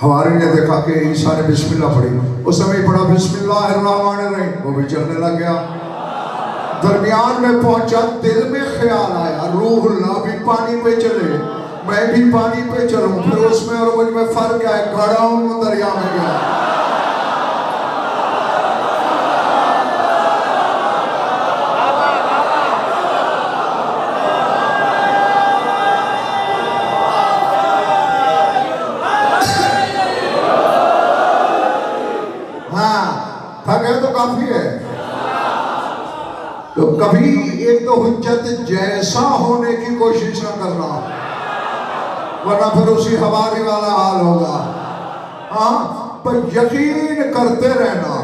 हवारी ने देखा कि ईसा ने बिस्मिल्लाह पढ़ी, उस समय पढ़ा बिस्मिल्लाहिर्रहमानिर्रहीम, वो भी चलने लग गया। दरमियान में पहुंचा, दिल में ख्याल आया रूहुल्लाह भी पानी पे चले, मैं भी पानी पे चलूं, फिर उसमें और मुझ में फर्क क्या है, गड़ा हूं दरिया में गया। तो काफी है। तो कभी एक तो हुज्जत जैसा होने की कोशिश न करना, वरना फिर उसी हवारी वाला हाल होगा। हाँ, पर यकीन करते रहना।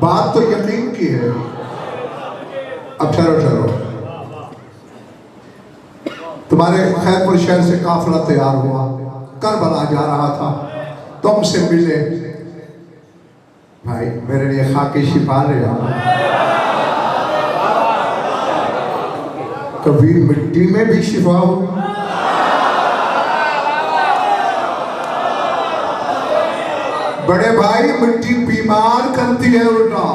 बात तो यकीन की है। अब ठहरो, तुम्हारे खैरपुर शहर से काफिला तैयार हुआ, करबला जा रहा था, तुमसे मिले, भाई मेरे लिए खाकी शिफा ले आओ। कभी मिट्टी में भी शिफा होगी। बड़े भाई मिट्टी बीमार करती है उल्टा।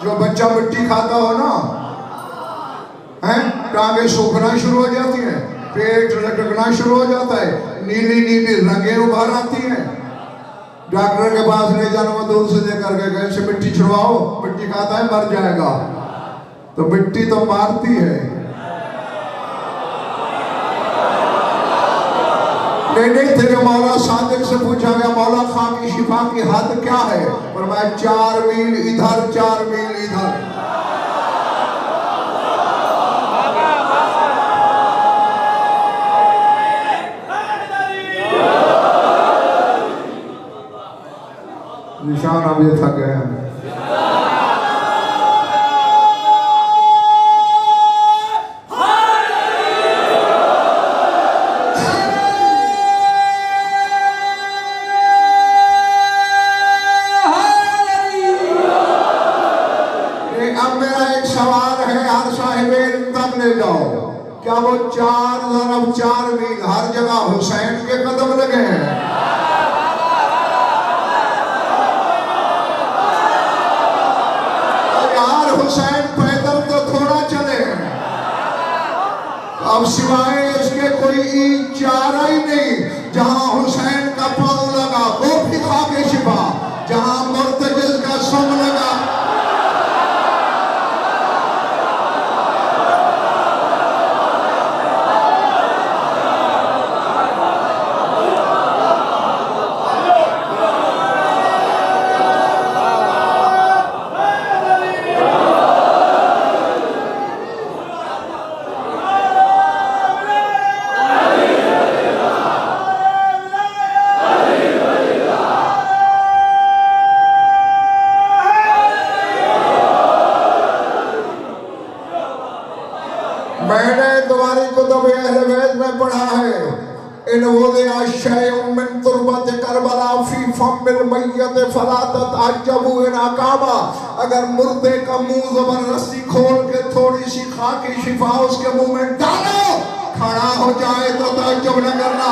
जो बच्चा मिट्टी खाता हो ना, हैं, टांगे सूखना शुरू हो जाती हैं, पेट लटकना शुरू हो जाता है, नीली नीली रंगें उभर आती हैं। डॉक्टर के पास ले जाना, वो दूर से लेकर के गए से मिट्टी छुड़वाओ, मिट्टी खाता है मर जाएगा। तो मिट्टी तो मारती है। नहीं, तेरे मौला सादिक से पूछा गया, मौला खां की शिफा की हद क्या है? पर मैं 4 मील इधर 4 मील इधर। निशान अब ये थक गए हैं। अब मेरा एक सवाल है हर साहिब क्या वो 4 मील हर जगह हुसैन के कदम लगे हैं? यार हुसैन पैदल तो थोड़ा चले हैं, अब सिवाय इसके कोई चारा ही नहीं। जहां हुसैन का पांव लगा वो भी खाके शिफा, जहां मुर्तजिज का सुम लगा। मैंने तुम्हारी कुतुब अहले बैत में पढ़ा है, इन वुदिअ शैउन मिन तुरबत करबला फी फमिल मय्यत फला ततअज्जबू इन अकाबा। अगर मुर्दे का मुंह जबरदस्ती खोल के थोड़ी सी खाकी शिफा उसके मुंह में डालो, खड़ा हो जाए तो तअज्जुब न करना।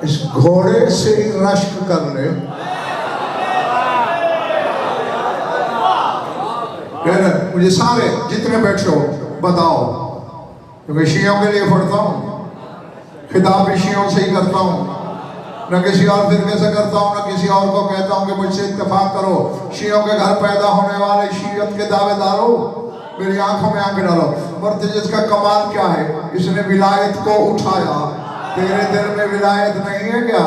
इस घोड़े से ही रश्क कर ले, मुझे सारे जितने बैठे हो बताओ, क्योंकि शियों के लिए पढ़ता हूँ, खिताब भी शियों से ही करता हूँ, न किसी और फिरके से करता हूँ, न किसी और को कहता हूँ कि मुझसे इत्तेफाक करो। शियों के घर पैदा होने वाले शीयत के दावेदारों, मेरी आंखों में आंखें डालो। मुर्तजिज का कमाल क्या है, इसने विलायत को उठाया। तेरे दिल में विलायत नहीं है क्या?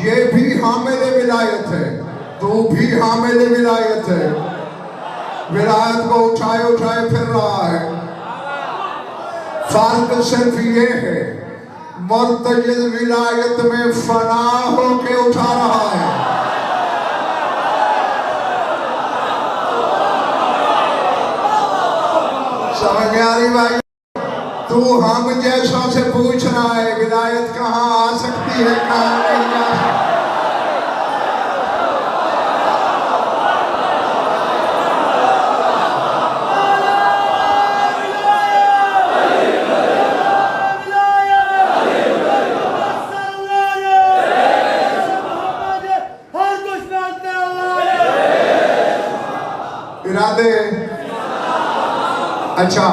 ये भी हामिल विलायत है, तू भी हामिल विलायत है। विलायत को उठाए उठाए फिर रहा है। फर्क सिर्फ ये है, मुर्तजिज विलायत में फना होके उठा रहा है। समझ में आ रही भाई? तू हम जैसों से पूछ रहा है विलायत कहाँ आ सकती है, कहाँ नहीं आ सकती। इरादे अच्छा,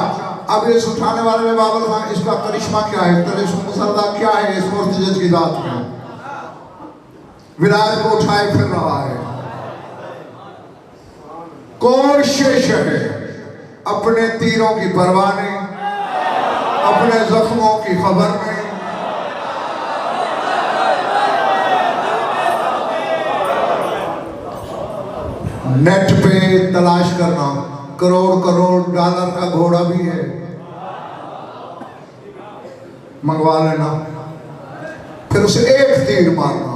अब इस उठाने वाले में बाबल खान, इसका करिश्मा क्या है, करिश्मा मुसल्ला क्या है इस मुर्तजिज की जात में? विलायत को उठाए फिर रहा है। कोशिश है अपने तीरों की परवाह नहीं, अपने जख्मों की खबर नहीं। नेट पे तलाश करना, करोड़ करोड़ डॉलर का घोड़ा भी है, मंगवा लेना, फिर उसे एक तीर मारना।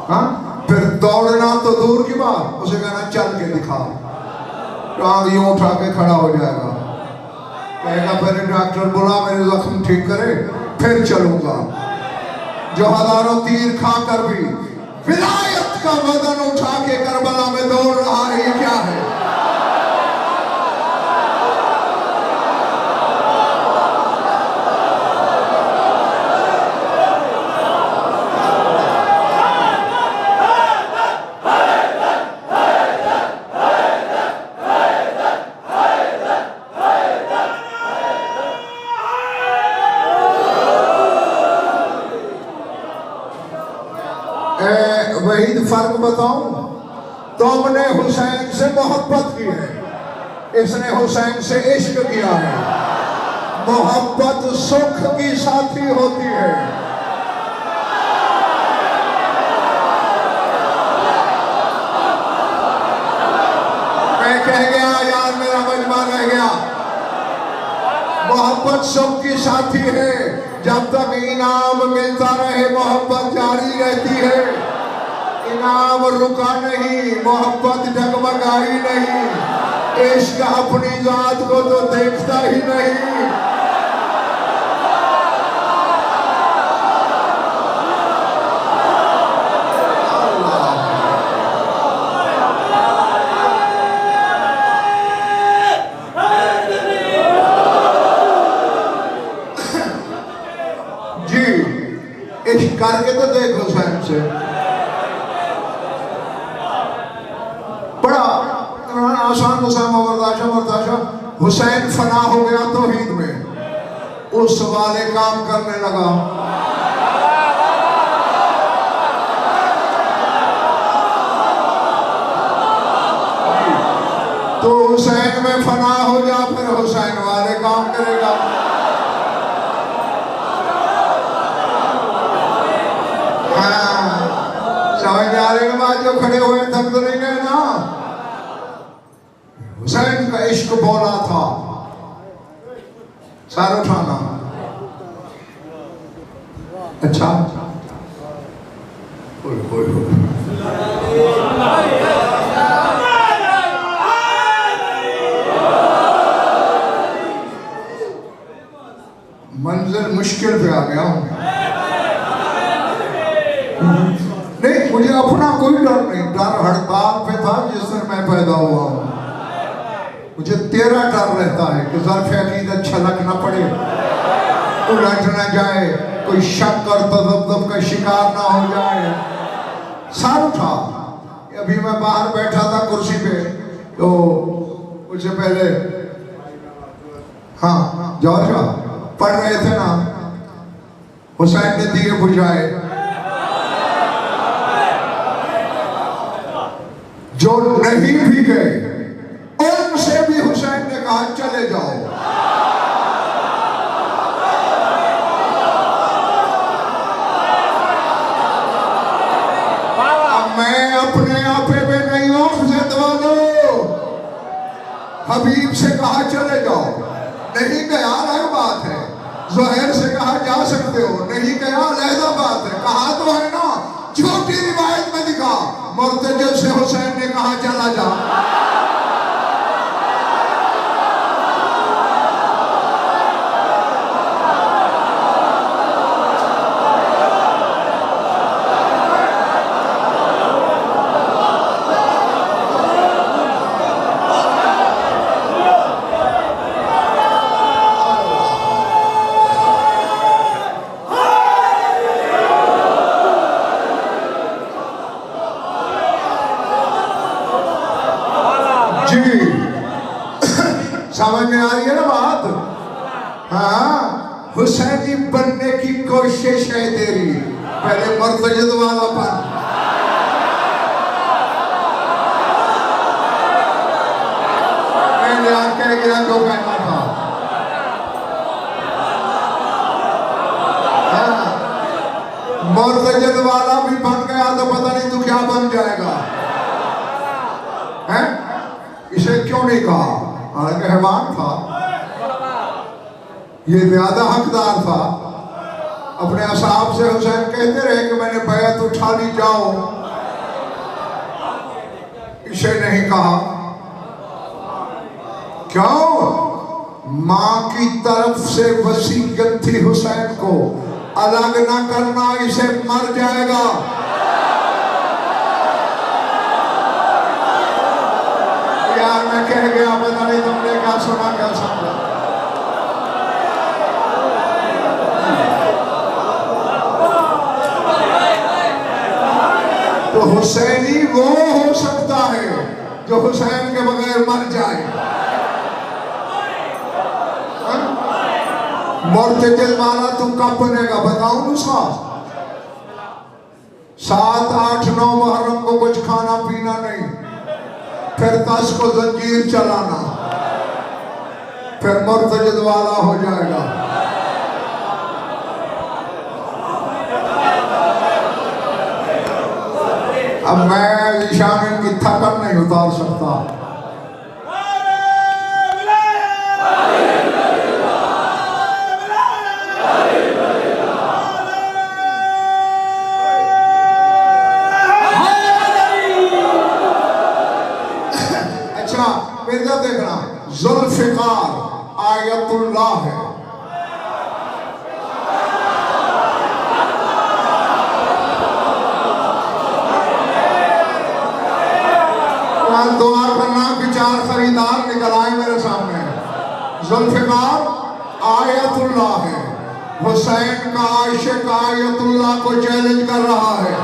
हाँ, फिर दौड़ना तो दूर की बात, उसे कहना चल के दिखा, टांग यूं उठा के खड़ा हो जाएगा, कहेगा पहले डॉक्टर बुला मेरे जख्म ठीक करे फिर चलूंगा। जो हजारों तीर खाकर भी विलायत का वजन उठा के करबला में दौड़ रहा है, ये क्या है? वही फर्क बताऊं तो तुमने हुसैन से मोहब्बत की है, इसने हुसैन से इश्क किया है। मोहब्बत सुख की साथी होती है। मैं कह गया यार, मेरा मजमा रह गया। मोहब्बत सुख की साथी है। जब तक इनाम मिलता रहे मोहब्बत जारी रहती है। इनाम रुका नहीं, मोहब्बत डगमगाई नहीं। इश्क अपनी जात को तो देखता ही नहीं। जी, इश्क करके तो देख हुसैन से। बड़ा आसान मुसामा बर्दाशा हुसैन फना हो गया तौहीद में, उस वाले काम करने लगा। तो हुसैन में फना हो जा, फिर हुसैन वाले काम करेगा। हाँ, समझ में आ रही है बात? जो खड़े हुए थक तो नहीं गए ना। हुसैन का इश्क बोला था, सर उठाना। अच्छा, मंजिल मुश्किल पे आ गया हूं। नहीं, मुझे अपना कोई डर नहीं। डर हड़ताल पे था जिस दिन मैं पैदा हुआ हूं। मुझे तेरा डर रहता है कि ज़र्फ़ अक़ीदत छलक न पड़े, उलट न जाए, कोई शक और तज़ब्ज़ुब का शिकार ना हो जाए। सर उठा। अभी मैं बाहर बैठा था कुर्सी पे, तो उससे पहले हाँ जौहर साहब पढ़ रहे थे ना, हुसैन ने दिए बुझाए। जो नहीं भी गए उनसे भी हुसैन ने कहा चले जाओ। अब मैं अपने आपे में नहीं हूं, हबीब से कहा चले जाओ, नहीं गया अलग बात है। ज़ुहैर से कहा जा सकते हो, नहीं गया अलहदा बात है। कहा तो है ना, छोटी रिवायत में दिखा, मुर्तजिल से हुसैन ने कहा चला जा। समझ में आ रही है ना बात? हाँ, हुसैनी बनने की कोशिश है तेरी, पहले मुर्तजिद वाला बन। मैंने आज कह गया जो कहना था। मुर्तजिद वाला भी बन गया तो पता नहीं तू क्या बन जाएगा। हैं? इसे क्यों नहीं कहा? हालांकि हैवान था, ये ज्यादा हकदार था। अपने असहाब से हुसैन कहते रहे कि मैंने बैत उठा ली, जाओ। इसे नहीं कहा। क्यों? मां की तरफ से वसीयत थी हुसैन को, अलग ना करना, इसे मर जाएगा। यार मैं कह गया, पता नहीं तुमने क्या सुना क्या समझा। तो हुसैनी वो हो सकता है जो हुसैन के बगैर मर जाए। मुर्तजिल वाला तू कब बनेगा बताऊं उसका? 7, 8, 9 मुहर्रम को कुछ खाना पीना नहीं, फिर तस को जंजीर चलाना, फिर मुर्तजद वाला हो जाएगा। अब मैं ईशान की थकन नहीं उतार सकता। अच्छा मेरा देखना, जुल्फिकार आयतुल्लाह है। द्वार पर ना कि 4 खरीदार निकल आए मेरे सामने। जुल्फिकार आयतुल्लाह है। हुसैन का आशिक आयतुल्लाह को चैलेंज कर रहा है।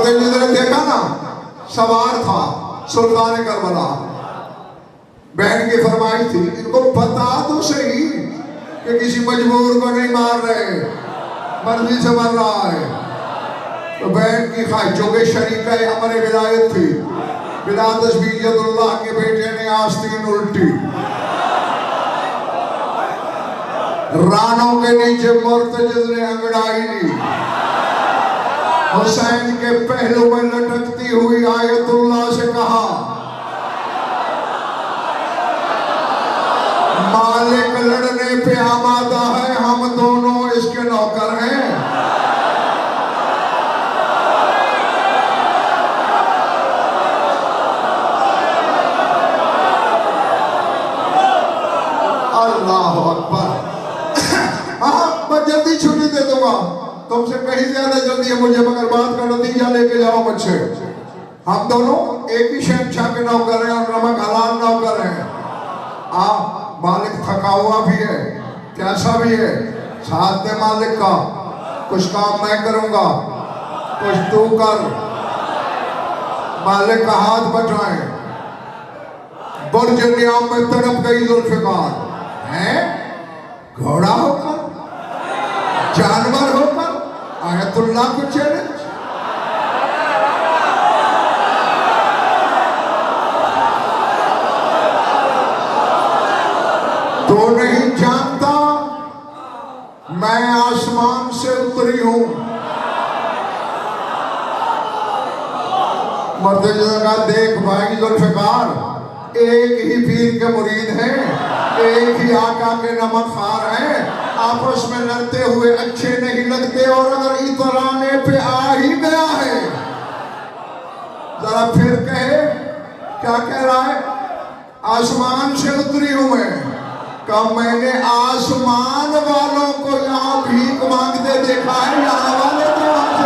ने देखा ना, सवार था सुल्तान करबला, बहन की फरमाइश थी इनको बता दो सही कि किसी मजबूर को नहीं मार रहे, मर्जी से मर रहा है। तो बहन की ख्वाहिश, जो कि शरीका अमर विलायत थी, बिला तस्बीयतुल्लाह के बेटे ने आस्तीन उल्टी, रानों के नीचे मुर्तजिद ने अंगड़ाई ली। हुसैन के पहलू में लटकती हुई आयतुल्लाह से कहा, मालिक लड़ने पे आमादा है, हम दोनों इसके नौकर हैं। अल्लाह अकबर। हाँ मैं जल्दी छुट्टी दे दूंगा, तुमसे कहीं ज्यादा जल्दी है मुझे, मगर बात का नतीजा लेके जाओ मुझसे। हम दोनों एक ही शहंशाह के नौकर हैं और नमक हलाल नौकर हैं। मालिक थका हुआ भी है, कैसा भी है, साथ दे मालिक का। कुछ काम मैं करूंगा, कुछ तू कर। मालिक का हाथ बचाए। बुर्ज नियाम में तड़प गई जुल्फिकार है, घोड़ा होकर, जानवर होकर आयतुल्लाह को चैलेंज। तो नहीं जानता मैं आसमान से उतरी हूं। मुर्तज़ा का देख भाई जुल्फिकार, एक ही पीर के मुरीद हैं, एक ही आका के नमकखार हैं, आपस में लड़ते हुए अच्छे नहीं लगते। और अगर इतराने पे आ ही गया है, जरा फिर कहे क्या कह रहा है, आसमान से उतरी हूं मैं। कब मैंने आसमान वालों को यहाँ भीख मांगते देखा है, यहाँ वाले तो वहां से।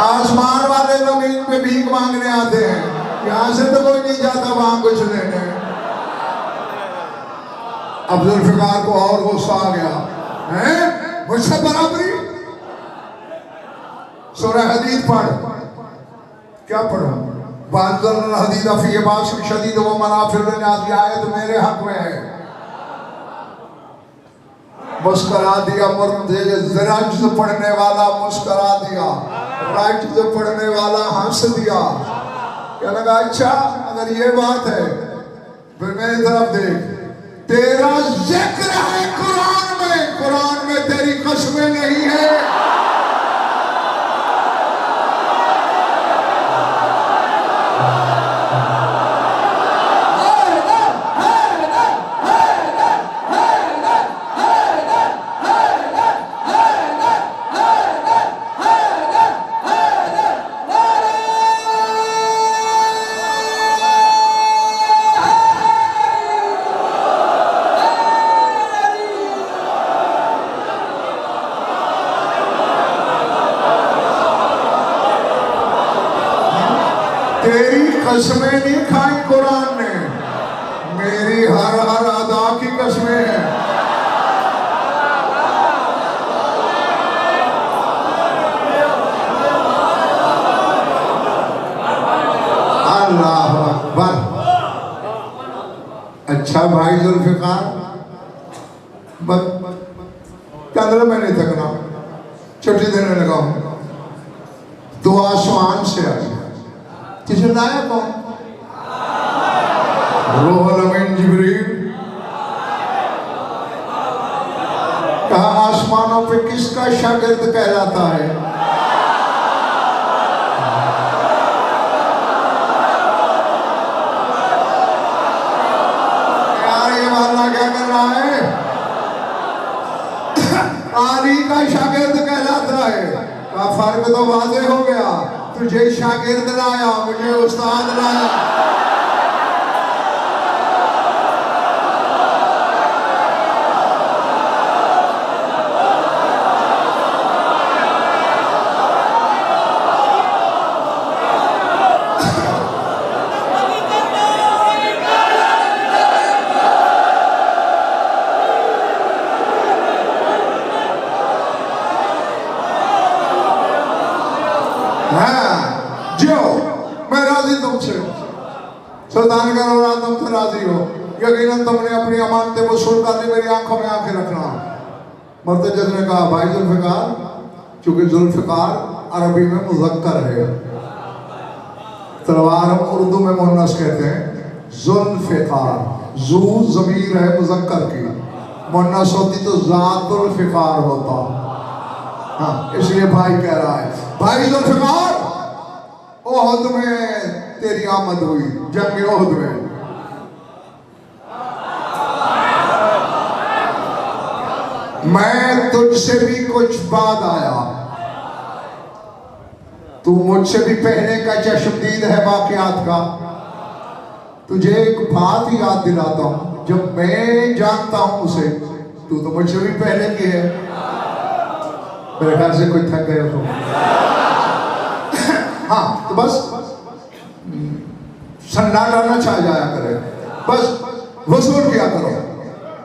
आसमान वाले जमीन पे भीख मांगने आते हैं, यहां से तो कोई नहीं जाता वहां कुछ लेने। अब जुल्फिकार को और गुस्सा आ गया है, मुझसे बराबरी। सूरह हदीद पढ़, क्या पढ़ो, बाज़ल हदीद फी बास शदीद व मनाफिर लिन्नास, आयत मेरे हक में है। मुस्करा दिया रज्ज़ पढ़ने वाला, मुस्करा दिया रज्ज़ पढ़ने वाला, हंस दिया। क्या लगा, अच्छा अगर ये बात है फिर मेरी तरफ देख, तेरा जिक्र है कुरान में तेरी कसमें नहीं है। तेरी कसमें नहीं खाई कुरान ने, मेरी हर हर अदा की कसमें हैं। अल्लाह अकबर। अच्छा भाई जुल्फिकार, बस 15 महीने तक ना छुट्टी देने लगा हूं, तो आसमान से आई, किसे लाया कौन? रूहुल अमीन जिब्रील। कहा आसमानों पे किसका शागिर्द कहलाता है? यार ये वाला क्या कर रहा है? आली का शागिर्द कहलाता है। का फर्क तो वाज़ेह हो गया, तुझे शागिर्द लाया, मुझे उस्ताद लाया। मैं राजी तुमसे, सुल्तान का रौला तुमसे राजी हो। यकीनन तुमने अपनी अमानतें वसूल कर ली, मेरी आंखों में आंखें रखना। मुर्तज़ा ने कहा भाई जुल्फ़िकार, चूंकि जुल्फ़िकार अरबी में मुज़क्कर है, तलवार हम उर्दू में मुन्नस कहते हैं। जुल्फ़िकार जू ज़मीर है मुज़क्कर की, मुन्नस होती तो ज़ातुल-फ़िकार होता। हाँ, इसलिए भाई कह रहा है, भाई जुल्फ़िकार, ओहद में तेरी आमद हुई, जंग ओहद में। मैं तुझसे भी कुछ बाद आया, तू मुझसे भी पहले का चश्मदीद है वाक़यात का। तुझे एक बात याद दिलाता हूं, जब मैं जानता हूं उसे, तू तो मुझसे भी पहले की है। मेरे ख्याल से कोई थक गए हो। हाँ, तो बस सन्नाटा न छा जाया करे, बस वसूल किया करो।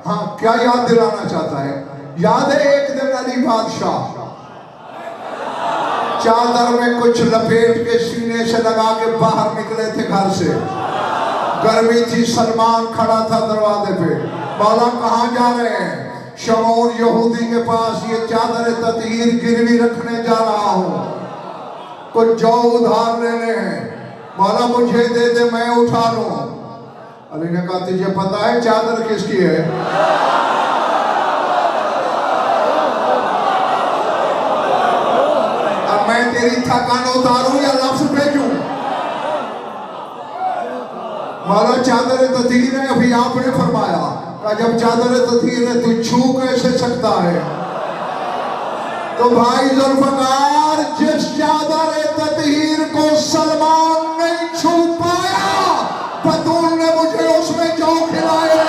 हाँ, क्या याद दिलाना चाहता है? याद है एक दिन अली बादशाह चादर में कुछ लपेट के सीने से लगा के बाहर निकले थे घर से। गर्मी थी, सलमान खड़ा था दरवाजे पे। मौला कहाँ जा रहे हैं? शमून यहूदी के पास ये चादर ततहीर गिरवी रखने जा रहा हूँ, कुछ जौ उधार लेने हैं। मौला मुझे दे दे, मैं उठा लूं। अली ने कहा तुझे पता है चादर किसकी है? अब मैं तेरी थकान उतारूं या लफ्ज भेजूं? मौला चादर ततहीर है, अभी आपने फरमाया। जब चादर ततहीर है तू छू कैसे सकता है? तो भाई जुल्फ़िकार, जिस चादर ततहीर को सलमान नहीं छू पाया, बतूल ने मुझे उसमें जौ खिलाए।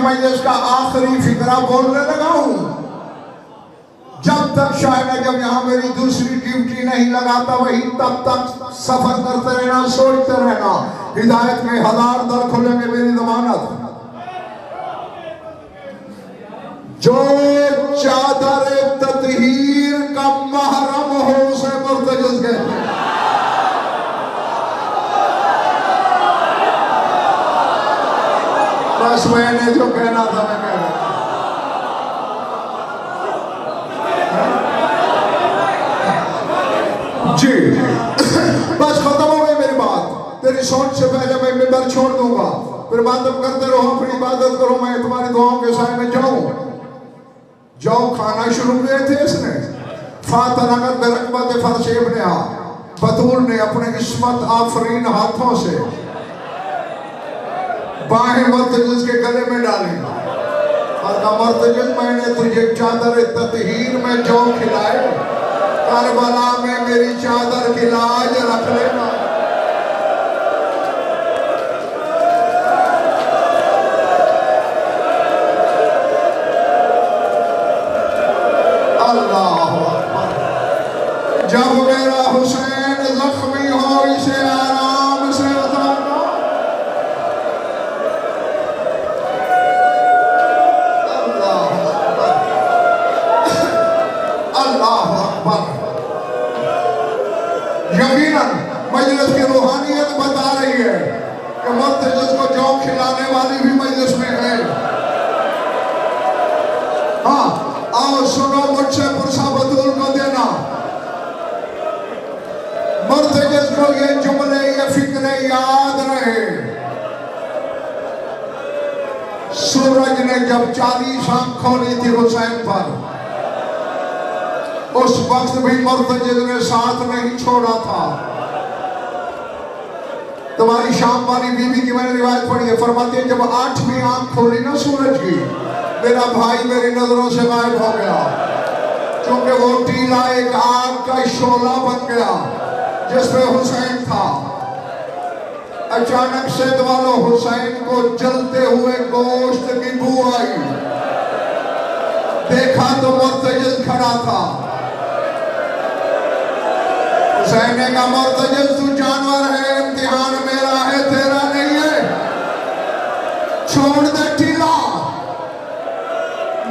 मैं इसका आखिरी फिक्रा बोलने लगा हूं। जब तक शायद जब यहां मेरी दूसरी ड्यूटी नहीं लगाता, वही तब तक सफर करते रहना, सोचते रहना। हिदायत के 1000 दर खुलेंगे, मेरी जमानत। जो चादर ततहीर का महरम हो उसे मुर्तज़िज़ कहते हैं। बस मैंने जो कहना था मैं कह रहा। जी बस खत्म हो गई मेरी बात। तेरी सोच से पहले मैं मिंबर छोड़ दूंगा, फिर इबादत करते रहो, अपनी इबादत करो, मैं तुम्हारी दुआओं के साए में जाऊं। जाओ, खाना शुरू किए थे इसने। फातनगत बेरकबत फर्श इब्ने बतूल ने अपने इस्मत आफरीन हाथों से बाहें मुर्तजिज़ के गले में डाली और कहा मुर्तजिज़ मैंने तुझे चादर ततहीर में जो खिलाए करबला में मेरी चादर की लाज रख लेना। अल्लाह अकबर। जब मेरा हुसैन जख्मी हो इसे आराम से उतारना। अल्लाह अकबर, अल्लाह अकबर। यकीनन मजलिस की रूहानियत बता रही है कि मुर्तजिज़ को जौ खिलाने वाली भी मजलिस में है। हाँ, आओ सुनो मुझसे पुरसा बतूल को देना। मुर्तजिज़ को ये जुमले ये फिक्रे याद रहे। सूरज ने जब 40 आंख खोली थी हुसैन पर, उस वक्त भी मुर्तजिज़ ने साथ नहीं छोड़ा था। तुम्हारी शाम वाली बीवी की मैंने रिवायत पढ़ी है, फरमाती है जब 8वीं आंख खोली ना सूरज की, मेरा भाई मेरी नजरों से गायब हो गया, क्योंकि वो टीला एक आग का शोला बन गया जिसमें हुसैन था। अचानक से वालों हुसैन को जलते हुए गोश्त की बू आई। देखा तो मुर्तजिज़ खड़ा था। हुसैन ने कहा मुर्तजिज़ तू जानवर है, इम्तिहान मेरा है तेरा नहीं है, छोड़ दे टीला।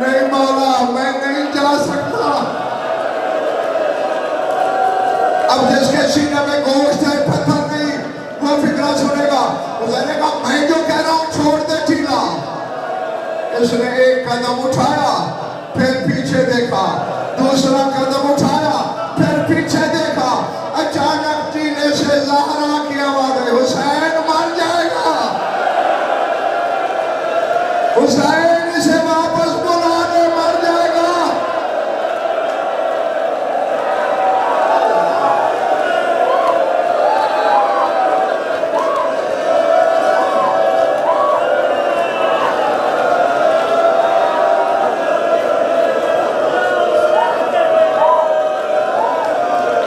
नहीं मौला मैं नहीं जा सकता। अब जिसके सीने में गोश्त है पत्थर नहीं, वो फिक्रा सुनेगा। उसने कहा मैं जो कह रहा हूं छोड़ दे टीला। इसने एक कदम उठाया, फिर पीछे देखा, दूसरा कदम उठाया, फिर पीछे देखा। अचानक टीले से ज़हरा की आवाज़ आई, हुसैन मर जाएगा, हुसैन इसे वापस बुला ले, मर जाएगा।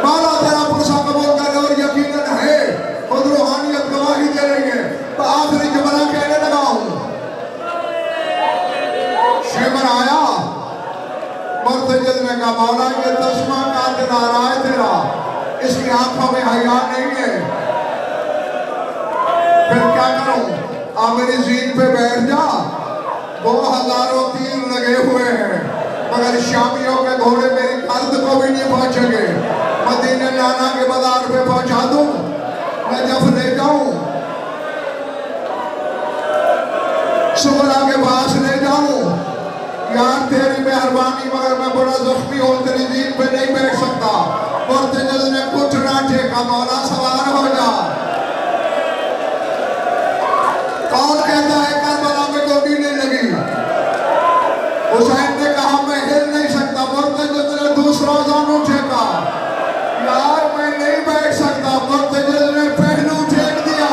माला तेरा पुरसा कबूल कर और यकीनन है खुद रूहानियत गवाही दे रही है। तो आखिरी जुमला कहने लगा हूं। शिमर आया, मुर्तजिज़ ने कहा मौला ये तस्मा का दिन आ रहा है तेरा, इसकी आंखों में हया नहीं है, फिर क्या करूं? आ मेरी जीन पे बैठ जा। वो हजारों तीर लगे हुए हैं, मगर शामियों के घोड़े मेरी गर्द को भी नहीं पहुंचेंगे। मदीने नाना के बाजार पे पहुंचा दूं, नजफ ले जाऊं, सुगरा के पास ले जाऊं। यार तेरी मेहरबानी, मगर मैं बड़ा जख्मी हूं, तेरी जीन पे नहीं बैठ सकता। मुर्तजिज़ ने घुटना टेका, मौला सवार हो जा। कौन कहता है करबला में गोली नहीं लगी? हुसैन ने कहा मैं हिल नहीं सकता। मुर्तजिज़ ने दूसरा जानू टेका, यार मैं नहीं बैठ सकता। मुर्तजिज़ ने पहलू टेक दिया।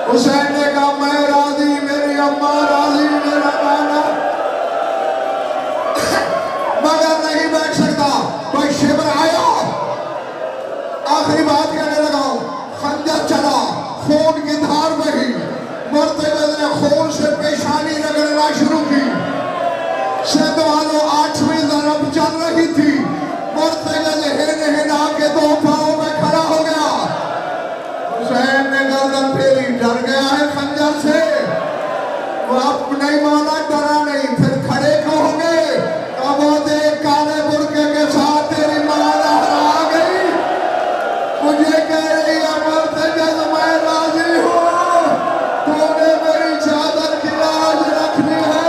हुसैन ने कहा मैं राजी, मेरी अम्मा राजी, मेरा नाना, मगर नहीं बैठ सकता। कोई शिवर आया, आखिरी बात कहने लगा हूं, खंजर चला, खून की धार बही। मुर्तजिज़ ने खून से पेशानी रगड़ना शुरू की। सिंध वालों 8वीं ज़रब चल रही थी। मुर्तजिज़ हिन हिना के 2 पांव में खड़ा हो गया। हुसैन ने गर्दन फेरी, डर गया है खंजर से। वो अब नहीं माना, डरा नहीं, फिर खड़े क्यों होंगे? अब वो देख काले बुर्के के साथ तेरी मां लहरा गई, मुझे कह रही है मुर्तजिज़ मैं राजी हूं, तूने मेरी चादर की लाज रखनी है।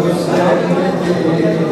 हुसैन